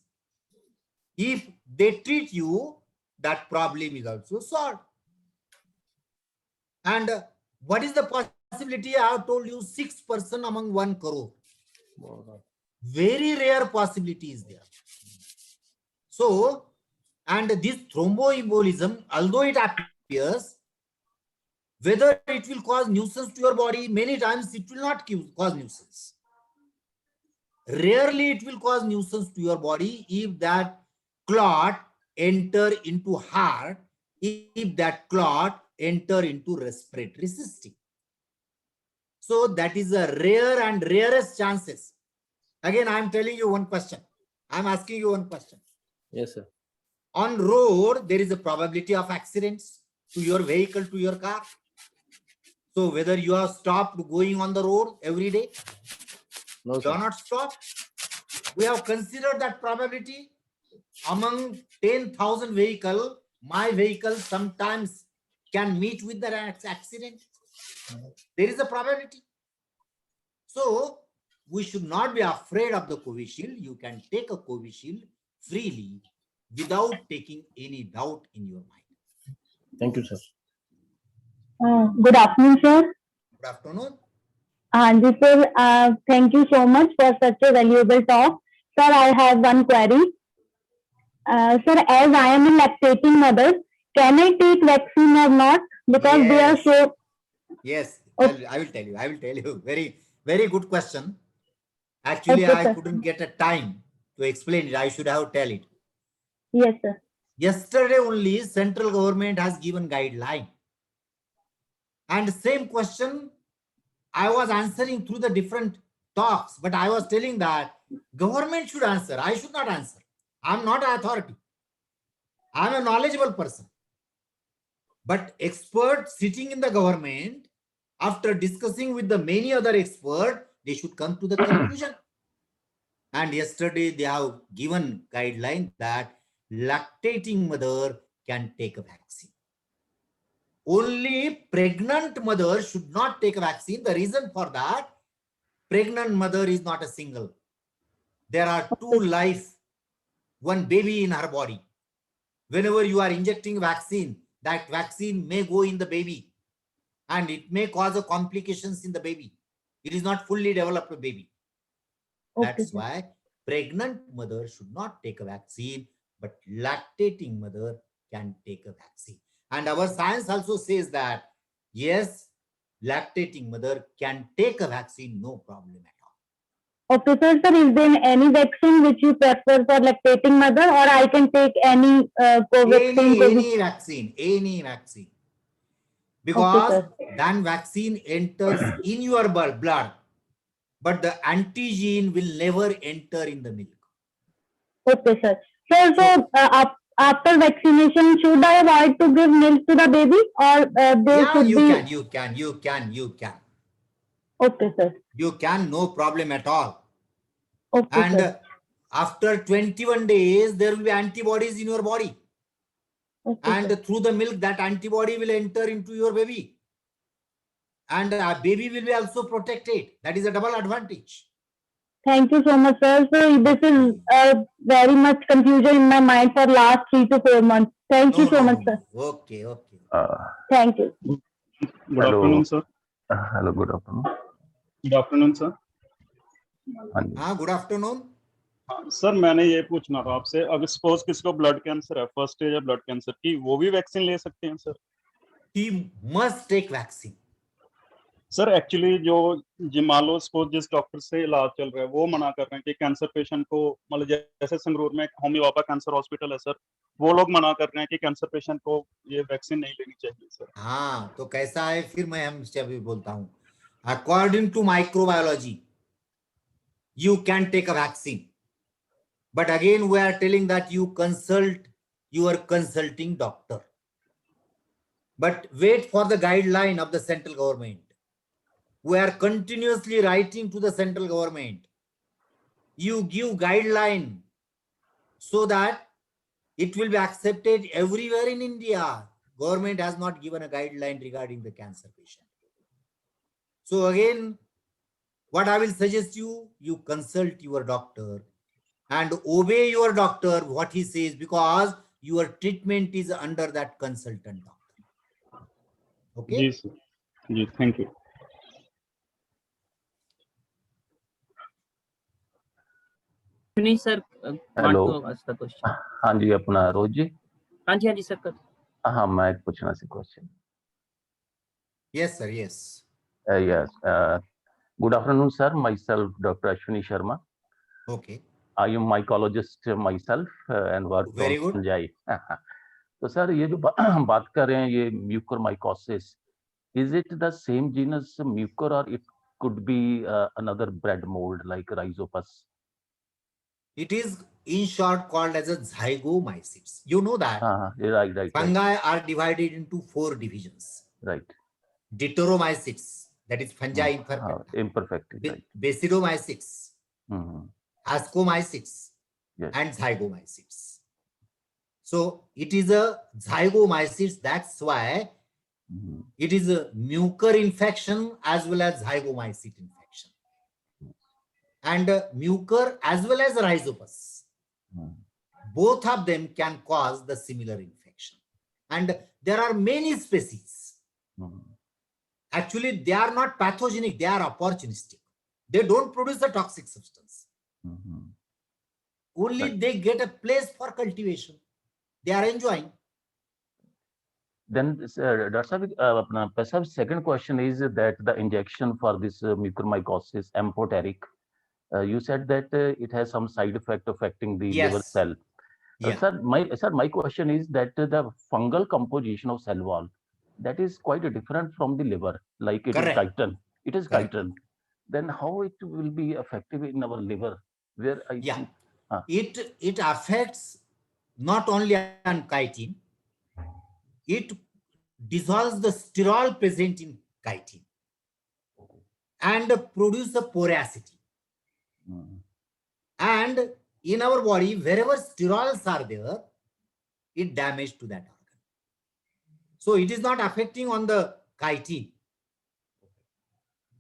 If they treat you, that problem is also solved. And what is the possibility? I have told you 6% among 1 crore. Very rare possibility is there. So, and this thromboembolism, although it appears, whether it will cause nuisance to your body, many times it will not cause nuisance. Rarely it will cause nuisance to your body if that clot enter into heart, if that clot enter into respiratory system. So that is a rare and rarest chances. Again, I am telling you one question. I am asking you one question. Yes, sir. On road, there is a probability of accidents to your vehicle, to your car. So whether you are stopped going on the road every day, No, you are sir. not stopped. We have considered that probability. Among 10,000 vehicles, my vehicle sometimes can meet with the accident. There is a probability. So we should not be afraid of the Covishield. You can take a Covishield freely without taking any doubt in your mind. Thank you, sir. Good afternoon, sir. Good afternoon. Anji sir, thank you so much for such a valuable talk. Sir, I have one query. Sir, as I am a lactating mother, can I take vaccine or not? Because they are Yes. so. Yes, Okay. I will tell you. I will tell you. Very good question. Actually, Okay, I sir. couldn't get a time to explain it. I should have tell it. Yes, sir. Yesterday only, central government has given guideline. And same question I was answering through the different talks, but I was telling that government should answer. I should not answer. I'm not an authority. I'm a knowledgeable person. But expert sitting in the government After discussing with the many other experts, they should come to the conclusion. And yesterday they have given guideline that lactating mother can take a vaccine. Only pregnant mother should not take a vaccine. The reason for that, pregnant mother is not a single. There are two life, one baby in her body. Whenever you are injecting vaccine, that vaccine may go in the baby and it may cause a complications in the baby. It is not fully developed baby. Okay, That's sir. why pregnant mother should not take a vaccine, but lactating mother can take a vaccine. And our science also says that, yes, lactating mother can take a vaccine, no problem at all. Okay, sir, is there any vaccine which you prefer for lactating mother, or I can take any Covaxin? Any vaccine. Because then vaccine enters in your blood, but the antigen will never enter in the milk. Okay, sir. So after vaccination, should I avoid to give milk to the baby, or there Yeah, should you be? can. Okay, sir. You can, no problem at all. Okay, And sir. after 21 days, there will be antibodies in your body. Okay, And sir. through the milk, that antibody will enter into your baby. And a baby will be also protected. That is a double advantage. Thank you so much, sir. So this is very much confusion in my mind for last 3 to 4 months. Thank you so much, sir. Okay. Thank you. Good Hello. afternoon, sir. Hello, good afternoon. Good afternoon, sir. हाँ जी Good afternoon. Sir मैंने ये पूछना था आपसे, अगर suppose किसी को blood cancer है, फर्स्ट स्टेज है ब्लड कैंसर की, वो भी वैक्सीन ले सकते हैं sir? He must take vaccine. Sir actually जो मान लो सपोज जिस डॉक्टर से इलाज चल रहा है वो मना कर रहे हैं कि कैंसर पेशेंट को, मतलब जैसे संगरूर में होमी बाबा कैंसर हॉस्पिटल है सर, वो लोग मना कर रहे हैं कि कैंसर पेशेंट को ये वैक्सीन नहीं लेनी चाहिए सर। हाँ, तो कैसा है, फिर मैं हमसे अभी बोलता हूँ. According to microbiology, you can take a vaccine. But again, we are telling that you consult your consulting doctor. But wait for the guideline of the central government. We are continuously writing to the central government. You give guideline so that it will be accepted everywhere in India. Government has not given a guideline regarding the cancer patient. So again, what I will suggest you consult your doctor and obey your doctor what he says, because your treatment is under that consultant doctor. Okay? जी sir, जी thank you. Finish, sir. Want Hello. to ask the question? हाँ जी अपना रोज जी हाँ जी sir कर। हाँ मैं एक पूछना सी question Yes, sir. Yes. yes good afternoon sir, myself Dr. Ashwini Sharma. Okay. I am mycologist myself and work Very from good. Sanjay. तो sir ये जो बात कर रहे हैं ये mucormycosis, is it the same genus mucor or it could be another bread mold like Rhizopus? It is in short called as a zygomycetes. You know that Right. fungi are divided into 4 divisions. Right. Deuteromycetes, that is fungi imperfecta. Imperfect. Right. Basidomycetes, Ascomycetes, Yes. and zygomycetes. So it is a zygomycetes. That's why it is a mucor infection as well as zygomycete infection. And mucor as well as Rhizopus. Both of them can cause the similar infection. And there are many species. Actually, they are not pathogenic, they are opportunistic. They don't produce a toxic substance. Only Right. they get a place for cultivation. They are enjoying. Then, Dr. Sahib, second question is that the injection for this mucormycosis, amphoteric, you said that it has some side effect affecting the Yes. liver cell. Yeah. Sir, my question is that the fungal composition of cell wall, that is quite different from the liver, like it Correct. is chitin. It is Correct. chitin. Then how it will be effective in our liver? Where I Yeah. think, It affects not only on chitin, it dissolves the sterol present in chitin. and produce the porosity. And in our body, wherever sterols are there, it damage to that organ. So it is not affecting on the chitin.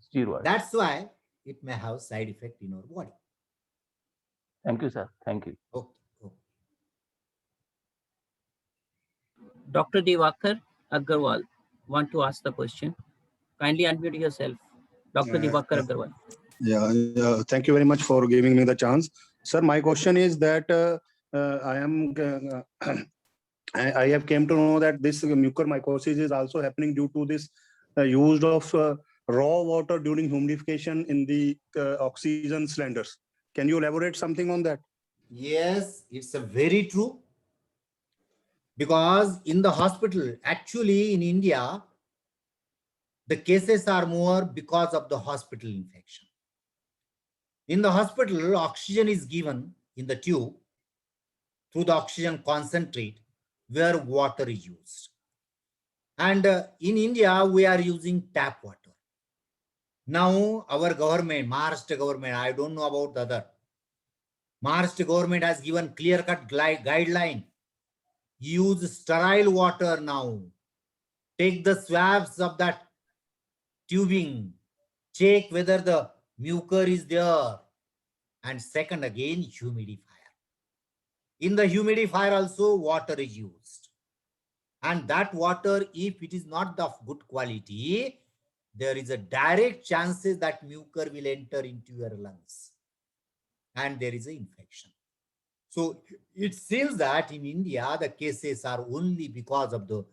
Steroid. That's why it may have side effect in our body. Thank you, sir. Thank you. Okay. Okay. Dr. Diwakar Agarwal want to ask the question. Kindly unmute yourself. Dr. Diwakar Agarwal. Yeah, thank you very much for giving me the chance. Sir, my question is that I have came to know that this mucormycosis is also happening due to this use of raw water during humidification in the oxygen cylinders. Can you elaborate something on that? Yes, it's a very true. Because in the hospital, actually in India, the cases are more because of the hospital infection. In the hospital, oxygen is given in the tube through the oxygen concentrate where water is used. And in India, we are using tap water. Now, our government, Maharashtra government, I don't know about the other. Maharashtra government has given clear-cut guideline. Use sterile water now. Take the swabs of that tubing. Check whether the mucor is there. And second again, humidifier. In the humidifier also water is used. And that water, if it is not of good quality, there is a direct chances that mucor will enter into your lungs. And there is an infection. So it seems that in India, the cases are only because of the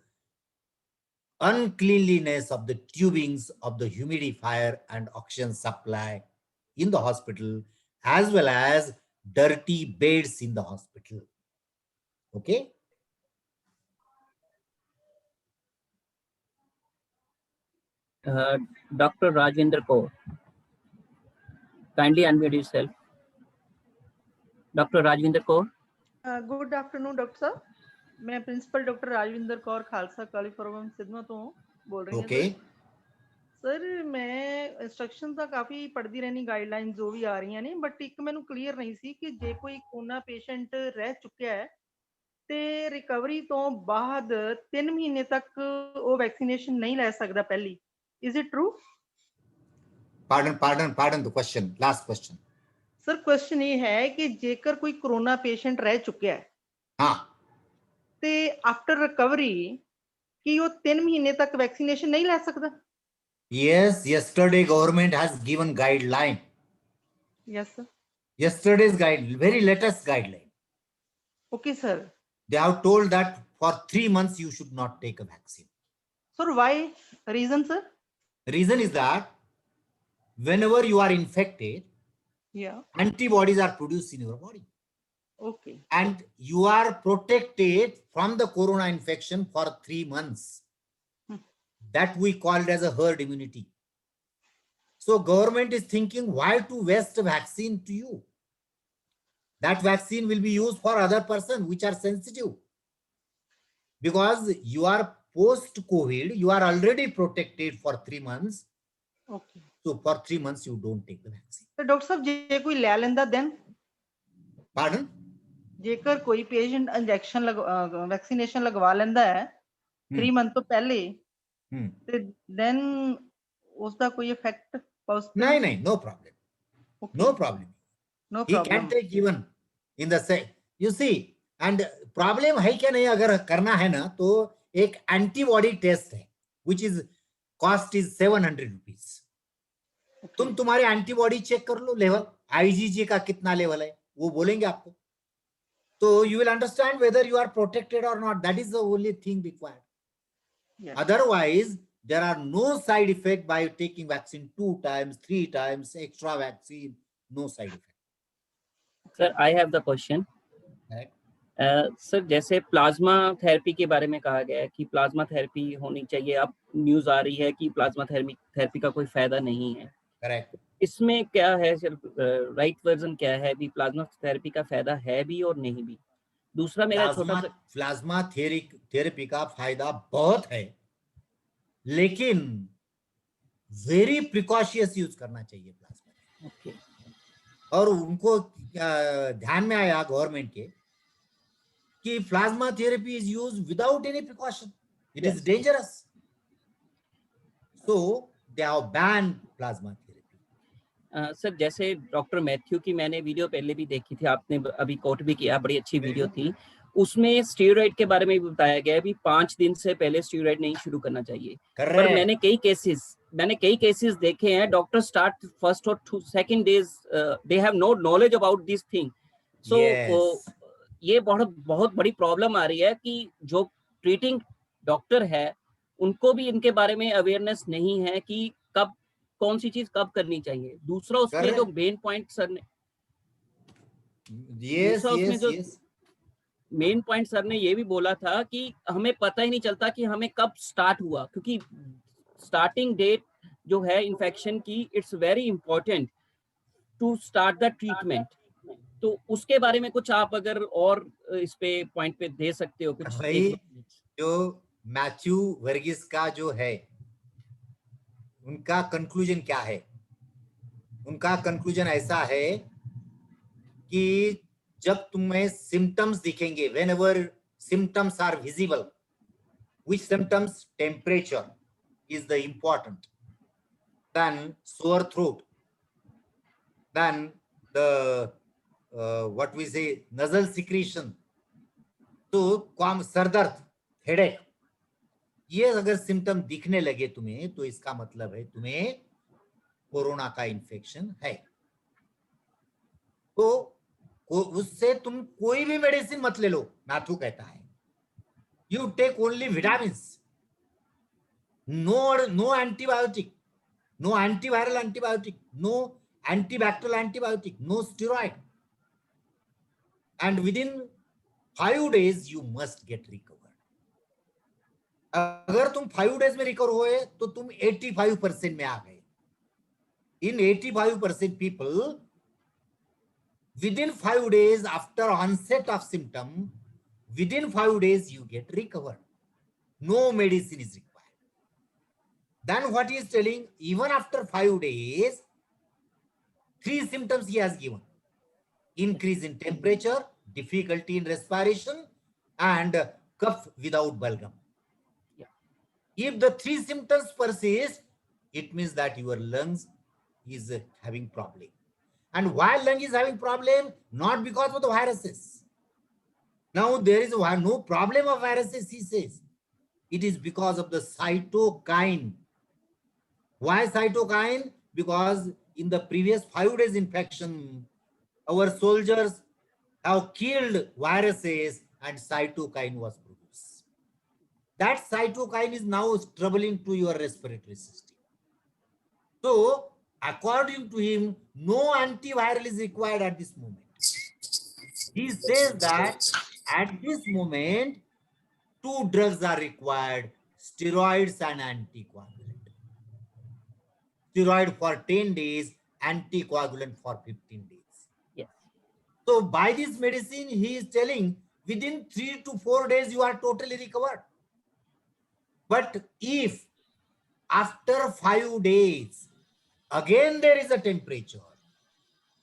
uncleanliness of the tubings of the humidifier and oxygen supply in the hospital, as well as dirty beds in the hospital. Okay. Dr. Rajendra Kaur. Kindly unmute yourself. Dr. Rajendra Kaur. Good afternoon doctor साहब, मैं principal doctor Rajwinder Kaur Khalsa college for women सिद्धमा तो बोल रही हूँ। Okay. Sir मैं instruction ਤਾਂ ਕਾਫੀ ਪੜ੍ਹਦੀ ਰਹਿਣੀ, ਗਾਈਡਲਾਈਨਸ ਜੋ ਵੀ ਆ ਰਹੀਆਂ ਨੇ, ਬਟ ਇੱਕ ਮੈਨੂੰ ਕਲੀਅਰ ਨਹੀਂ ਸੀ ਕਿ ਜੇ ਕੋਈ ਕੋਰੋਨਾ ਪੇਸ਼ੈਂਟ ਰਹਿ ਚੁੱਕਿਆ ਹੈ ਤੇ ਰਿਕਵਰੀ ਤੋਂ ਬਾਅਦ 3 ਮਹੀਨੇ ਤੱਕ ਉਹ ਵੈਕਸੀਨੇਸ਼ਨ ਨਹੀਂ ਲੈ ਸਕਦਾ ਪਹਿਲੀ। Is it true? Pardon the question. Last question. Sir question ਇਹ ਹੈ ਕਿ ਜੇਕਰ ਕੋਈ ਕੋਰੋਨਾ ਪੇਸ਼ੈਂਟ ਰਹਿ ਚੁੱਕਿਆ ਹੈ हाँ, ਤੇ ਆਫਟਰ ਰਿਕਵਰੀ ਕੀ ਉਹ 3 ਮਹੀਨੇ ਤੱਕ ਵੈਕਸੀਨੇਸ਼ਨ ਨਹੀਂ ਲੈ ਸਕਦਾ? yes, yesterday government has given guideline. Yes, sir. Yesterday's very latest guideline. Okay, sir. They have told that for 3 months you should not take a vaccine. Sir, why? Reason, sir? Reason is that whenever you are infected, Yeah. antibodies are produced in your body. Okay. And you are protected from the corona infection for 3 months. That we called as a herd immunity. So government is thinking, why to waste a vaccine to you? That vaccine will be used for other person which are sensitive. Because you are post-COVID, you are already protected for 3 months. Okay. So for 3 months, you don't take the vaccine. So, Dr. Sahab, ਜੇ ਕੋਈ ਲੈ ਲੈਂਦਾ then? Pardon? ਜੇਕਰ ਕੋਈ patient injection vaccination ਲਗਵਾ ਲੈਂਦਾ ਹੈ 3 month ਤੋਂ ਪਹਿਲੇ ਤੇ then ਉਸਦਾ ਕੋਈ effect नहीं, no problem. Okay. No problem. No He problem. can take even in the same. You see, and problem है क्या नहीं, अगर करना है ना तो एक antibody test है, which is cost is 700 rupees. तुम तुम्हारे एंटीबॉडी चेक कर लो, लेवल आईजीजी का कितना लेवल है वो बोलेंगे आपको, तो you will understand whether you are protected और not. That is the only thing required. Yes. Otherwise there are no side effect by taking vaccine 2 times 3 times extra vaccine. No side effect. Sir, I have the question. Right. Sir जैसे plasma therapy के बारे में कहा गया है कि plasma therapy होनी चाहिए, अब न्यूज आ रही है कि प्लाज्मा थेरेपी का कोई फायदा नहीं है. Correct. इसमें क्या है सर, राइट वर्जन क्या है भी, प्लाज्मा थेरेपी का फायदा है भी और नहीं भी? दूसरा मेरा छोटा सा प्लाज्मा थेरेपी का फायदा बहुत है, लेकिन वेरी प्रिकॉशियस यूज करना चाहिए प्लाज्मा। ओके, और उनको ध्यान में आया गवर्नमेंट के कि plasma therapy is use without any precaution, it is dangerous, so they have ban plasma therapy. Sir जैसे डॉक्टर मैथ्यू की मैंने वीडियो पहले भी देखी थी, आपने अभी कोट भी किया, बड़ी अच्छी वीडियो थी, उसमें स्टेरॉइड के बारे में भी बताया गया है भी 5 दिन से पहले स्टेरॉइड नहीं शुरू करना चाहिए। पर मैंने कई केसेस देखे हैं, डॉक्टर स्टार्ट फर्स्ट और second days, they have no knowledge about this thing. So ये बहुत बड़ी प्रॉब्लम आ रही है कि जो ट्रीटिंग डॉक्टर है उनको भी इनके बारे में अवेयरनेस नहीं है कि कब कौन सी चीज कब करनी चाहिए। दूसरा उसमें जो मेन पॉइंट सर ने मेन पॉइंट सर ने ये भी बोला था कि हमें पता ही नहीं चलता कि हमें कब स्टार्ट हुआ, क्योंकि स्टार्टिंग डेट जो है इन्फेक्शन की, it's very important to start the treatment. तो उसके बारे में कुछ आप अगर और इस पे पॉइंट पे दे सकते हो कुछ? भाई जो मैथ्यू वर्गीस का जो है उनका कंक्लूजन क्या है? उनका कंक्लूजन ऐसा है कि जब तुम्हें सिम्टम्स दिखेंगे, whenever symptoms are visible, which symptoms? Temperature is the important, then sore throat, then the what we say nasal secretion, तो सर दर्द, हेडेक, ये अगर सिम्टम दिखने लगे तुम्हें तो इसका मतलब है तुम्हें कोरोना का इन्फेक्शन है। तो उससे तुम कोई भी मेडिसिन मत ले लो, मैथ्यू कहता है you take only vitamins, no antibiotic, no antiviral antibiotic, no antibacterial antibiotic, no steroid, and within 5 days you must get recovered. अगर तुम 5 days में रिकवर हुए तो तुम 85% में आ गए। In 85% people, within 5 days after onset of symptom, within 5 days you get recovered. No medicine is required. Then what he is telling, even after 5 days, 3 symptoms he has given: increase in temperature, difficulty in respiration, and cough without balgam. If the 3 symptoms persist, it means that your lungs is having problem. And why lung is having problem? Not because of the viruses. Now there is no problem of viruses, he says. It is because of the cytokine. Why cytokine? Because in the previous 5 days infection, our soldiers have killed viruses and cytokine was produced. That cytokine is now troubling to your respiratory system. So, according to him, no antiviral is required at this moment. He says that at this moment, 2 drugs are required: steroids and anticoagulant. Steroid for 10 days, anticoagulant for 15 days. Yes. So by this medicine, he is telling within 3 to 4 days, you are totally recovered. But if after 5 days, again there is a temperature,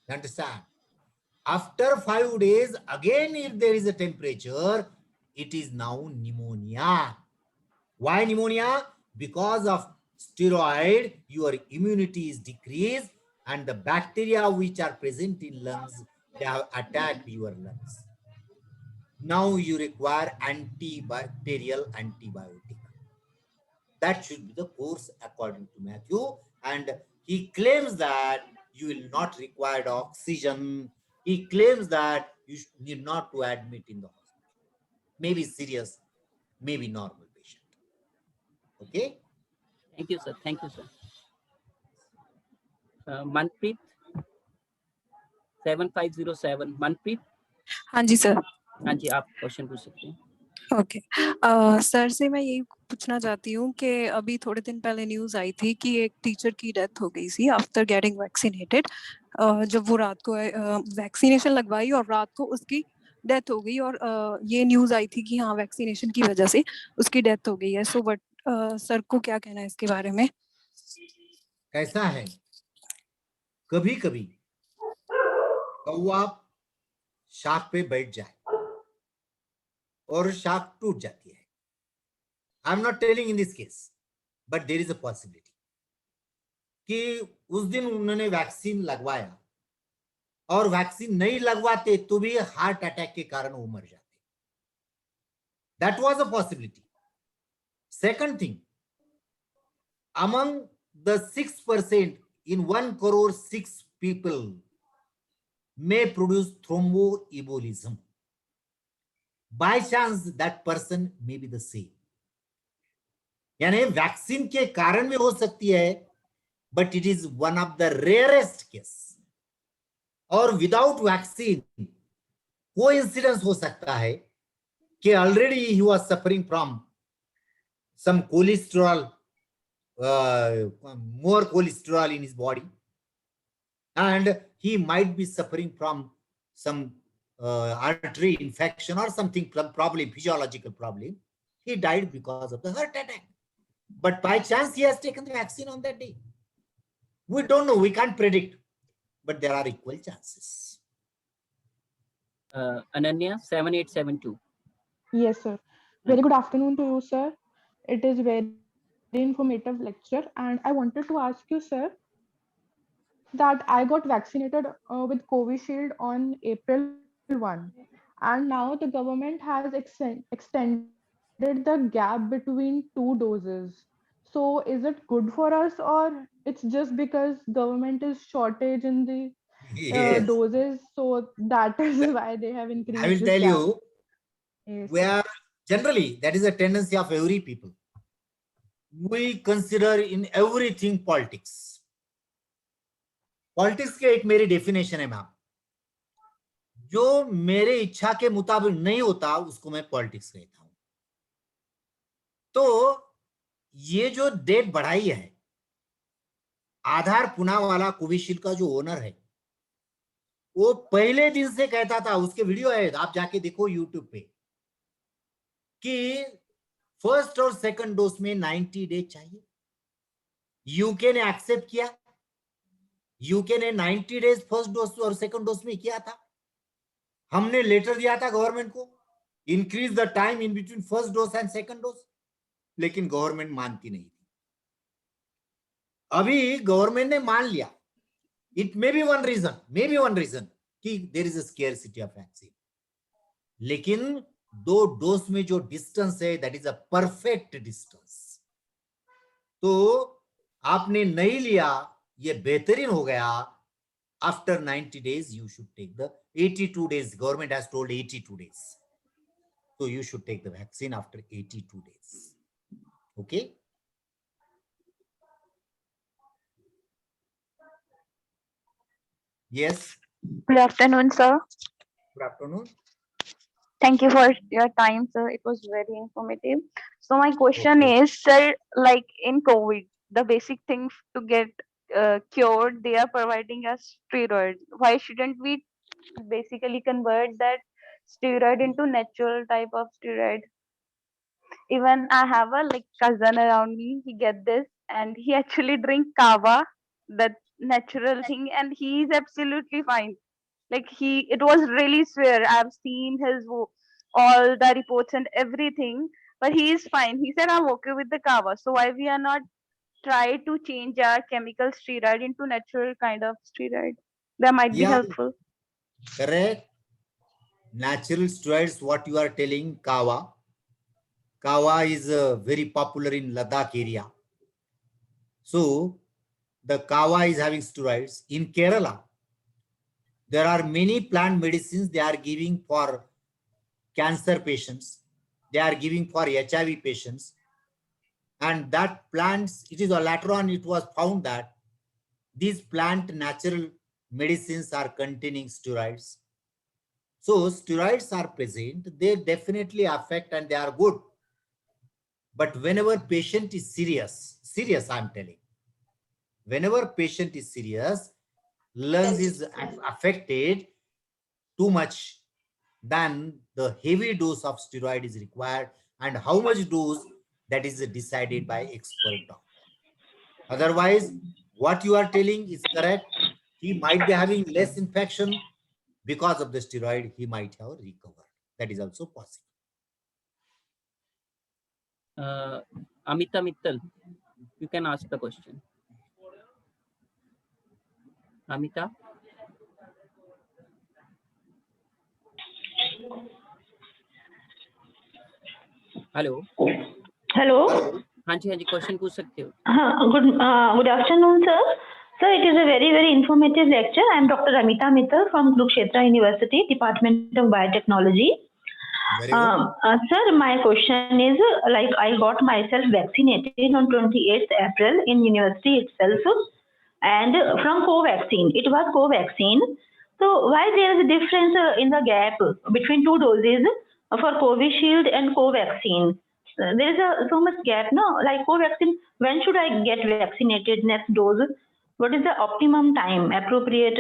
you understand? After 5 days, again if there is a temperature, it is now pneumonia. Why pneumonia? Because of steroid, your immunity is decreased and the bacteria which are present in lungs, they have attacked your lungs. Now you require antibacterial antibiotic. That should be the course according to Matthew. And he claims that you will not require oxygen. He claims that you need not to admit in the hospital. Maybe serious, maybe normal patient. Okay? Thank you, sir. Thank you, sir. Manpreet 7507. Manpreet. हाँ जी sir. हाँ जी, आप question पूछ सकते हैं। Okay sir से मैं यही पूछना चाहती हूँ कि अभी थोड़े दिन पहले न्यूज़ आई थी कि एक टीचर की डेथ हो गई थी आफ्टर गेटिंग वैक्सीनेटेड। जब वो रात को वैक्सीनेशन लगवाई और रात को उसकी डेथ हो गई, और ये न्यूज़ आई थी कि हाँ वैक्सीनेशन की वजह से उसकी डेथ हो गई है। सो बट सर को क्या कहना है इसके बारे में? कैसा है, कभी कभी कौवा शाख पे बैठ जाए और शाख टूट जाती है. I am not telling in this case, but there is a possibility कि उस दिन उन्होंने वैक्सीन लगवाया और वैक्सीन नहीं लगवाते तो भी हार्ट अटैक के कारण वो मर जाते. That was a possibility. Second thing, among the 6% in 1 crore 6 people may produce thromboembolism. By chance that person may be the same. यानी वैक्सीन के कारण में हो सकती है, but it is one of the rarest case. और without vaccine वो incidence हो सकता है कि ऑलरेडी ही was suffering from some cholesterol, more cholesterol in his body, and he might be suffering from some artery infection or something, probably physiological problem. He died because of the heart attack, but by chance he has taken the vaccine on that day. We don't know, we can't predict, but there are equal chances. Ananya 7872. Yes, sir. Very good afternoon to you, sir. It is very informative lecture, and I wanted to ask you, sir, that I got vaccinated with Covishield on April 1, and now the government has extended the gap between 2 doses. So is it good for us, or it's just because government is shortage in the Yes, doses, so that is why they have increased I will this tell gap? you, Yes, sir. where generally that is a tendency of every people. We consider in everything politics. Politics के एक मेरी definition है ma'am, जो मेरे इच्छा के मुताबिक नहीं होता उसको मैं पॉलिटिक्स कहता हूं. तो ये जो डेट बढ़ाई है, आधार पुना वाला कोविशील्ड का जो ओनर है वो पहले दिन से कहता था, उसके वीडियो है आप जाके देखो यूट्यूब पे, कि फर्स्ट और सेकंड डोज में 90 डेज चाहिए. यूके ने एक्सेप्ट किया. यूके ने 90 डेज फर्स्ट डोज और सेकंड डोज में किया था. हमने लेटर दिया था गवर्नमेंट को, increase the time in between first dose and second dose, लेकिन गवर्नमेंट मानती नहीं थी. अभी गवर्नमेंट ने मान लिया. It may be one reason कि there is a scarcity of vaccine, लेकिन 2 डोज में जो डिस्टेंस है that is a perfect distance. तो आपने नहीं लिया, ये बेहतरीन हो गया. After 90 days you should take the 82 days. Government has told 82 days. So you should take the vaccine after 82 days. Okay? Yes. Good afternoon, sir. Good afternoon. Thank you for your time, sir. It was very informative. So my question Okay. is, sir, like in COVID, the basic thing to get cured, they are providing us steroids. Why shouldn't we basically convert that steroid into natural type of steroid? Even I have a like cousin around me, he get this and he actually drink kava, that natural thing, and he is absolutely fine. Like it was really swear. I've seen his all the reports and everything, but he is fine. He said, I'm okay with the kava. So why we are not try to change our chemical steroid into natural kind of steroid? That might be Yeah, helpful. correct. Natural steroids, what you are telling, kava. Kava is very popular in Ladakh area. So the kava is having steroids. In Kerala, there are many plant medicines they are giving for cancer patients. They are giving for HIV patients. And that plants, it is later on it was found that these plant natural medicines are containing steroids. So steroids are present, they definitely affect and they are good. But whenever patient is serious, I'm telling, whenever patient is serious, lungs is affected too much, then the heavy dose of steroid is required, and how much dose, that is decided by expert doctor. Otherwise, what you are telling is correct. He might be having less infection because of the steroid. He might have recovered. That is also possible. Amita Mittal, you can ask the question. Amita. Hello Hello. हाँ जी question पूछ सकते हो. Good afternoon, sir. Sir, it is a very informative lecture. I am Dr. Amita Mittal from Kurukshetra University, Department of Biotechnology. Very good. Sir, my question is, like, I got myself vaccinated on 28th April in university itself, and from Covaxin. It was Covaxin. So why there is a difference in the gap between two doses for Covishield and Covaxin? There is so much gap, no? Like Covaxin, when should I get vaccinated next dose? What is the optimum time, appropriate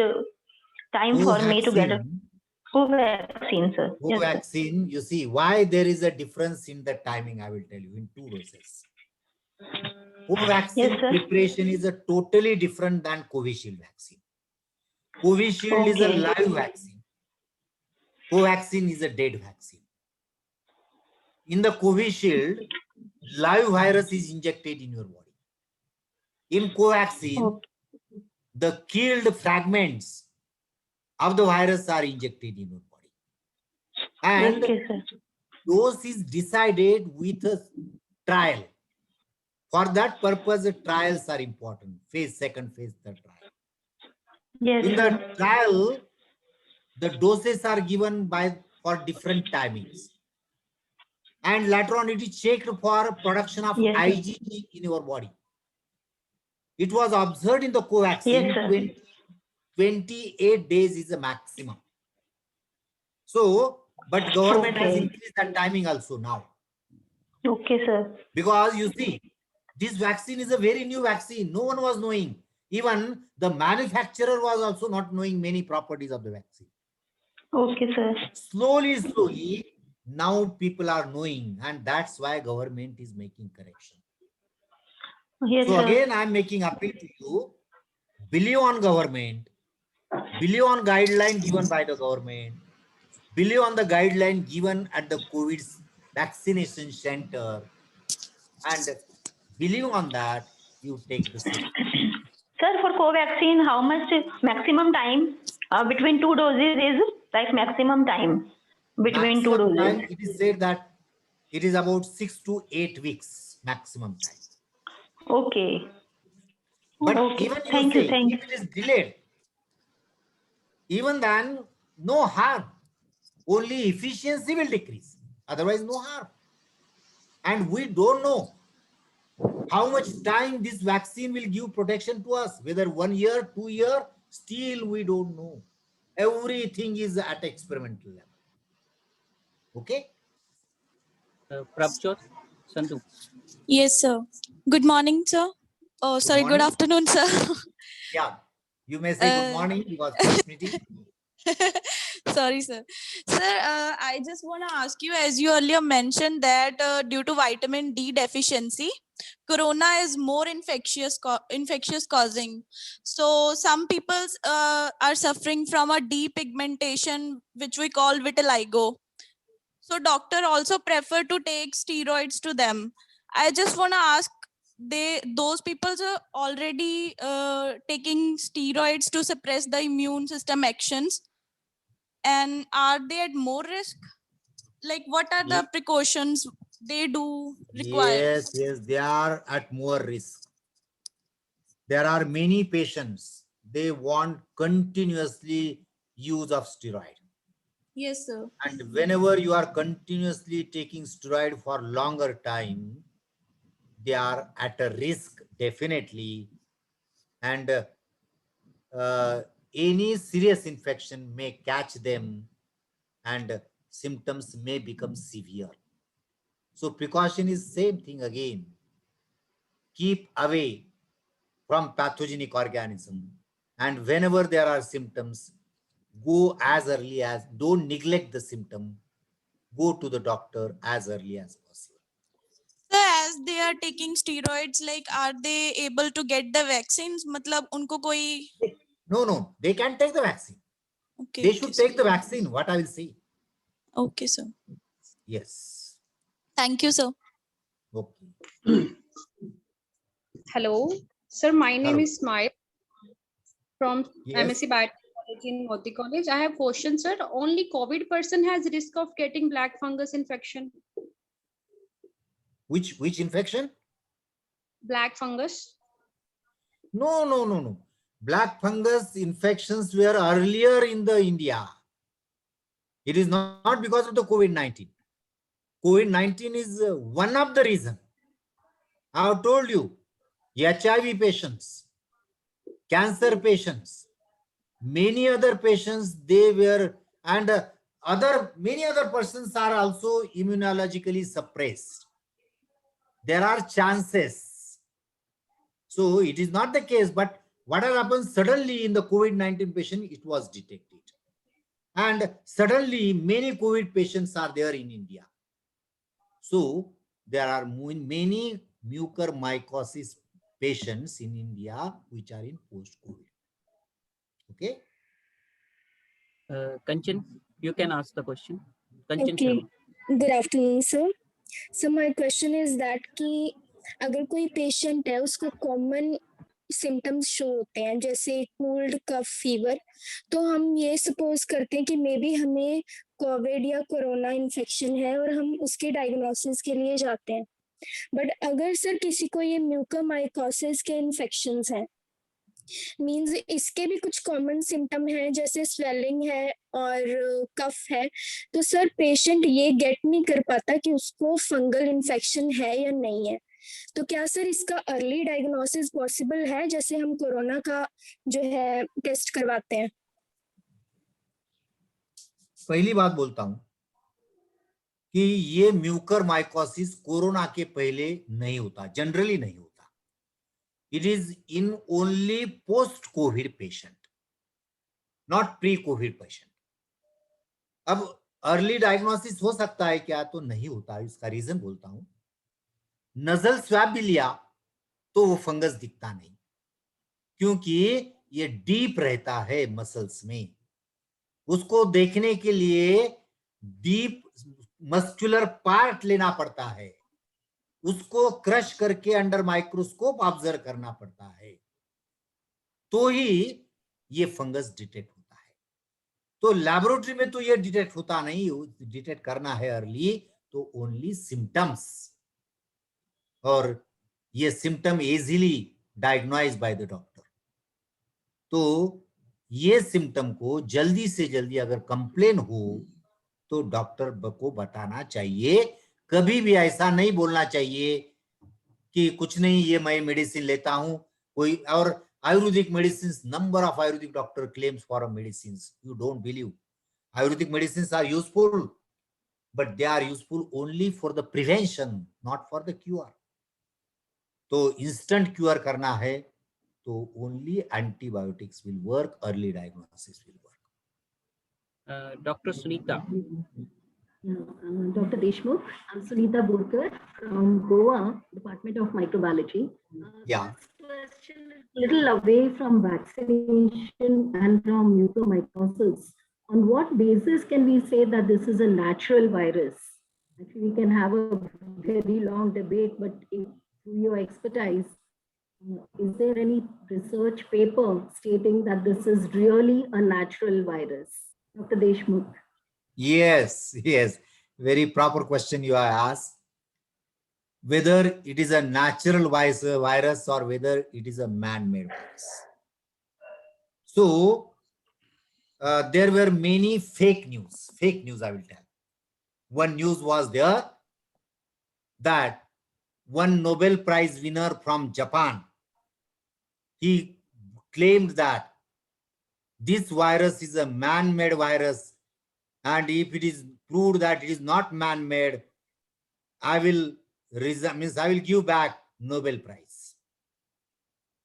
time for me to get a Covaxin, sir? Yes, sir. Covaxin, you see why there is a difference in the timing. I will tell you in 2 doses. Covaxin Yes, sir. preparation is a totally different than Covishield vaccine. Covishield is a Okay. live vaccine. Covaxin is a dead vaccine. In the Covishield, live virus is injected in your body. In Covaxin, Okay. the killed fragments of the virus are injected in your body. And Okay, sir. dose is decided with a trial. For that purpose, the trials are important. Phase 2, phase 3 trial. Yes, In sir. the trial, the doses are given for different timings. And later on, it is checked for production of Yes, sir. IgG in your body. It was observed in the Covaxin, Yes, sir. 28 days is the maximum. So, but government has Okay. increased that timing also now. Okay, sir. Because you see, this vaccine is a very new vaccine. No one was knowing. Even the manufacturer was also not knowing many properties of the vaccine. Okay, sir. Slowly, now people are knowing, and that's why government is making correction. Yes, So sir. again, I'm making appeal to you, believe on government, believe on guideline given by the government, believe on the guideline given at the COVID vaccination center, and believe on that, you take the safety. Sir, for Covaxin, how much maximum time between two doses is, like maximum time between two Maximum time, doses? it is said that it is about 6 to 8 weeks maximum time. Okay. But Okay. even you Thank you. say, Thank you. if it is delayed, even then, no harm. Only efficiency will decrease. Otherwise, no harm. And we don't know how much time this vaccine will give protection to us, whether 1 year, 2 years, still we don't know. Everything is at experimental level. Okay? Prabjot Sandhu. Yes, sir. Good morning, sir. Oh, sorry. Good morning. afternoon, sir. Yeah. You may say good morning because first meeting. Sorry, sir. Sir, I just want to ask you, as you earlier mentioned that due to vitamin D deficiency, corona is more infectious causing. So some people are suffering from a depigmentation, which we call vitiligo. So doctor also prefer to take steroids to them. I just want to ask, those people are already taking steroids to suppress the immune system actions, and are they at more risk? Like, what are the precautions they do require? Yes, they are at more risk. There are many patients, they want continuously use of steroid. Yes, sir. And whenever you are continuously taking steroid for longer time, they are at a risk, definitely. And any serious infection may catch them and symptoms may become severe. So precaution is same thing again. Keep away from pathogenic organism. And whenever there are symptoms, go as early as, don't neglect the symptom. Go to the doctor as early as possible. So as as they are taking steroids, like are they able to get the vaccines? मतलब उनको कोई No, they can take the vaccine. okay, They okay, should sir. take the vaccine, what I will say. Okay, sir. Yes. Thank you, sir. Okay. Hello, sir. My name Hello. is Smile from Yes. MSc Biotechnology in Moti College. I have question, sir. Only COVID person has risk of getting black fungus infection. Which infection? Black fungus. No. Black fungus infections were earlier in the India. It is not because of the COVID-19. COVID-19 is one of the reasons. I have told you, HIV patients, cancer patients, many other patients, they were, and many other persons are also immunologically suppressed. There are chances. So it is not the case, but what has happened suddenly in the COVID-19 patient, it was detected. And suddenly many COVID patients are there in India. So there are many mucormycosis patients in India which are in post-COVID. Okay. Kanchan, you can ask the question. Kanchan Okay. Sharma. Good afternoon, sir. So my question is that कि अगर कोई patient है उसको common symptoms show होते हैं जैसे cold कफ fever, तो हम ये सपोज करते हैं कि मे बी हमें कोविड या कोरोना इन्फेक्शन है और हम उसके डायग्नोसिस के लिए जाते हैं. बट अगर सर किसी को ये म्यूकोमाइकोसिस के इन्फेक्शंस हैं, मींस इसके भी कुछ कॉमन सिम्टम है जैसे स्वेलिंग है और कफ है, तो सर पेशेंट ये गेट नहीं कर पाता कि उसको फंगल इन्फेक्शन है या नहीं है. तो क्या सर इसका अर्ली डायग्नोसिस पॉसिबल है जैसे हम कोरोना का जो है टेस्ट करवाते हैं? पहली बात बोलता हूं कि ये म्यूकरमाइकोसिस कोरोना के पहले नहीं होता, जनरली नहीं होता. It is in only post-COVID patient, not pre-COVID patient. अब अर्ली डायग्नोसिस हो सकता है क्या? तो नहीं होता. इसका रीजन बोलता हूं. नजल स्वैब भी लिया तो वो फंगस दिखता नहीं, क्योंकि ये डीप रहता है मसल्स में. उसको देखने के लिए डीप मस्कुलर पार्ट लेना पड़ता है, उसको क्रश करके अंडर माइक्रोस्कोप ऑब्जर्व करना पड़ता है, तो ही ये फंगस डिटेक्ट होता है. तो लैबोरेटरी में तो ये डिटेक्ट होता नहीं. डिटेक्ट करना है अर्ली तो ओनली सिम्टम्स, और ये symptom easily diagnose by the doctor. तो ये सिम्टम को जल्दी से जल्दी अगर कंप्लेन हो तो डॉक्टर को बताना चाहिए. कभी भी ऐसा नहीं बोलना चाहिए कि कुछ नहीं, ये मैं मेडिसिन लेता हूं. कोई और Ayurvedic medicine, number of Ayurvedic doctor claims for a medicine. You don't believe. Ayurvedic medicine are useful, but they are useful only for the prevention, not for the cure. तो इंस्टेंट क्यूर करना है तो only antibiotics will work, early diagnosis will work. Dr. Sunita. Dr. Deshmukh, I'm Sunita Burkar from Goa, Department of Microbiology. Yeah. This question is a little away from vaccination and from mucormycosis. On what basis can we say that this is a natural virus? Actually, we can have a very long debate, but through your expertise, is there any research paper stating that this is really a natural virus? Dr. Deshmukh. Yes. Very proper question you have asked. Whether it is a natural virus or whether it is a man-made virus. So, there were many fake news. Fake news, I will tell. One news was there that one Nobel Prize winner from Japan, he claimed that this virus is a man-made virus, and if it is proved that it is not man-made, I will give back Nobel Prize.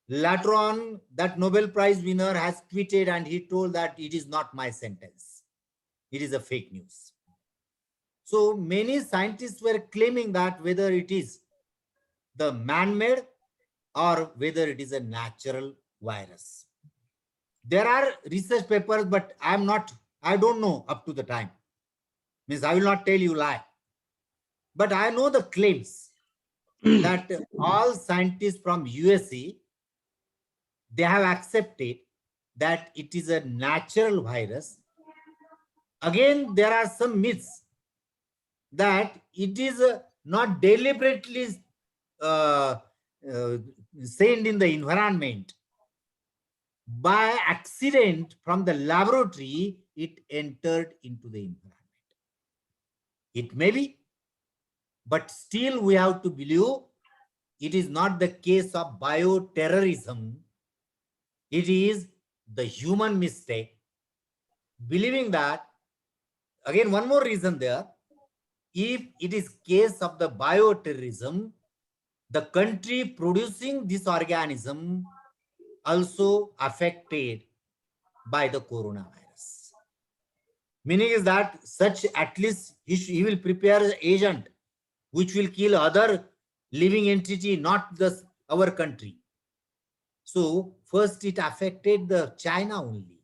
Later on, that Nobel Prize winner has tweeted and he told that it is not my sentence. It is a fake news. So many scientists were claiming that whether it is the man-made or whether it is a natural virus. There are research papers, but I don't know up to the time. Means I will not tell you lie. But I know the claims that all scientists from USA, they have accepted that it is a natural virus. Again, there are some myths that it is not deliberately sent in the environment. By accident from the laboratory, it entered into the environment. It may be, but still we have to believe it is not the case of bioterrorism. It is the human mistake. Believing that, again, one more reason there, if it is case of the bioterrorism, the country producing this organism also affected by the coronavirus. Meaning is that such at least he will prepare an agent which will kill other living entity, not our country. So first it affected the China only.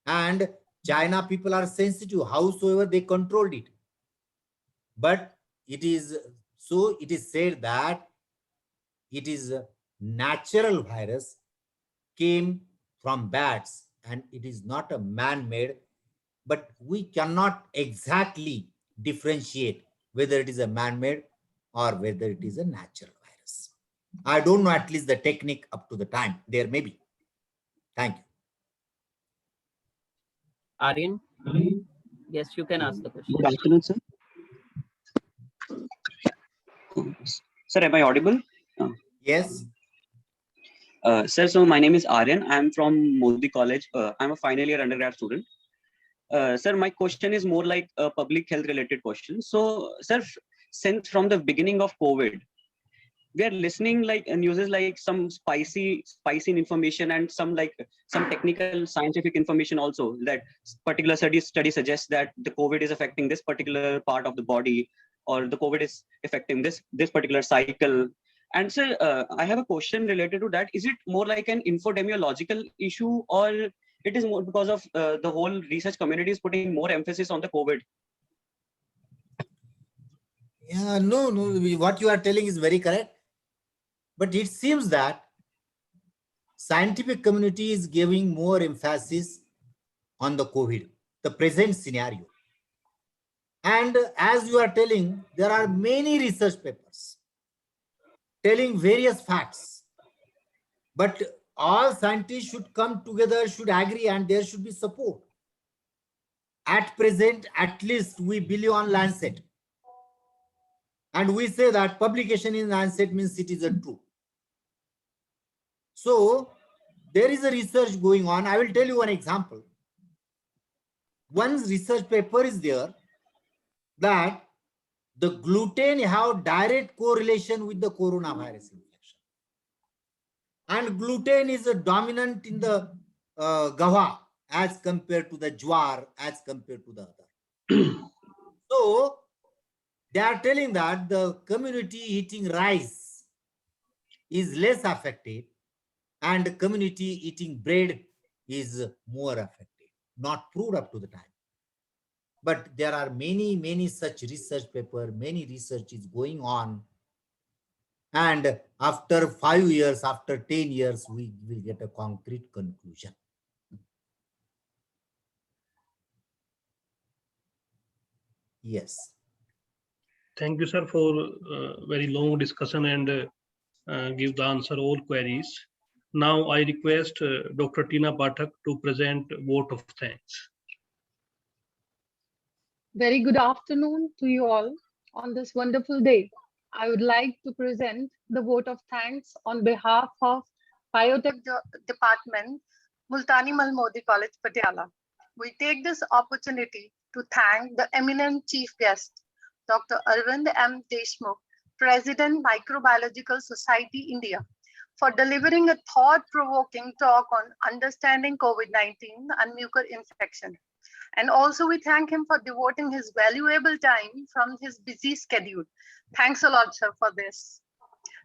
And China people are sensitive, howsoever they controlled it. But it is said that it is a natural virus, came from bats, and it is not a man-made, but we cannot exactly differentiate whether it is a man-made or whether it is a natural virus. I don't know at least the technique up to the time. There may be. Thank you. Aryan? Yes, you can ask the question. Good afternoon, sir. Sir, am I audible? Yes. Sir, so my name is Aryan. I'm from Modi College. I'm a final year undergrad student. Sir, my question is more like a public health related question. So, sir, since from the beginning of COVID, we are listening like news like some spicy information and some technical scientific information also, that particular study suggests that the COVID is affecting this particular part of the body, or the COVID is affecting this particular cycle. And sir, I have a question related to that. Is it more like an infodemiological issue, or it is more because of the whole research community is putting more emphasis on the COVID? Yeah, no, what you are telling is very correct. But it seems that scientific community is giving more emphasis on the COVID, the present scenario. And as you are telling, there are many research papers telling various facts. But all scientists should come together, should agree, and there should be support. At present, at least we believe on Lancet. And we say that publication in Lancet means it is a true. So there is a research going on. I will tell you one example. One research paper is there that the gluten have direct correlation with the coronavirus infection. And gluten is a dominant in the gawa as compared to the jwar, as compared to the other. So they are telling that the community eating rice is less affected and the community eating bread is more affected. Not proved up to the time. But there are many such research papers, many research is going on. And after 5 years, after 10 years, we will get a concrete conclusion. Yes. Thank you, sir, for very long discussion and give the answer all queries. Now I request Dr. Tina Pathak to present vote of thanks. Very good afternoon to you all on this wonderful day. I would like to present the vote of thanks on behalf of Biotech Department, Multani Mal Modi College, Patiala. We take this opportunity to thank the eminent chief guest, Dr. Arvind M. Deshmukh, President, Microbiological Society, India, for delivering a thought-provoking talk on understanding COVID-19 and mucor infection. And also we thank him for devoting his valuable time from his busy schedule. Thanks a lot, sir, for this.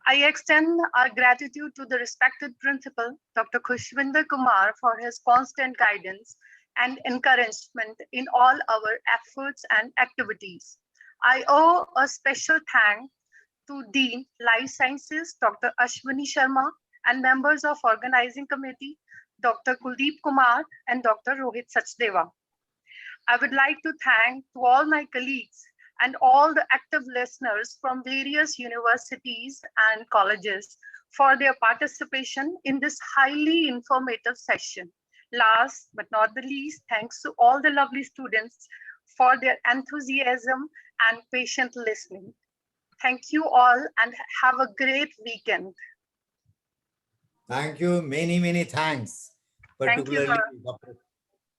I extend our gratitude to the respected principal, Dr. Khushvinder Kumar, for his constant guidance and encouragement in all our efforts and activities. I owe a special thanks to Dean Life Sciences, Dr. Ashwini Sharma, and members of organizing committee, Dr. Kuldeep Kumar and Dr. Rohit Sachdeva. I would like to thank to all my colleagues and all the active listeners from various universities and colleges for their participation in this highly informative session. Last but not the least, thanks to all the lovely students for their enthusiasm and patient listening. Thank you all and have a great weekend. Thank you. Many thanks. Thank you, Particularly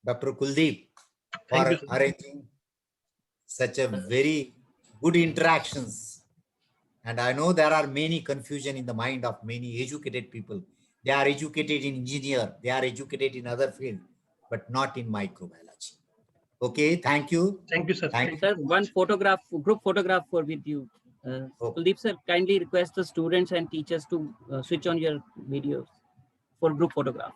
Dr. Kuldeep for Thank you, sir. arranging such a very good interactions. And I know there are many confusion in the mind of many educated people. They are educated in engineer, they are educated in other field, but not in microbiology. Okay, thank you. Thank you, sir. Thank you. Sir, one photograph, group photograph for with you. Kuldeep sir, kindly request the students and teachers to switch on your videos for group photograph.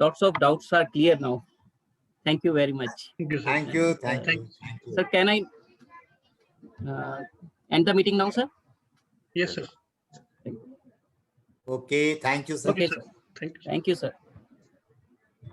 Lots of doubts are clear now. Thank you very much. Thank you, sir. Thank you. Thank you. Sir, can I end the meeting now, sir? Yes, sir. Okay, thank you, sir. Okay, sir. Thank you. Thank you, sir.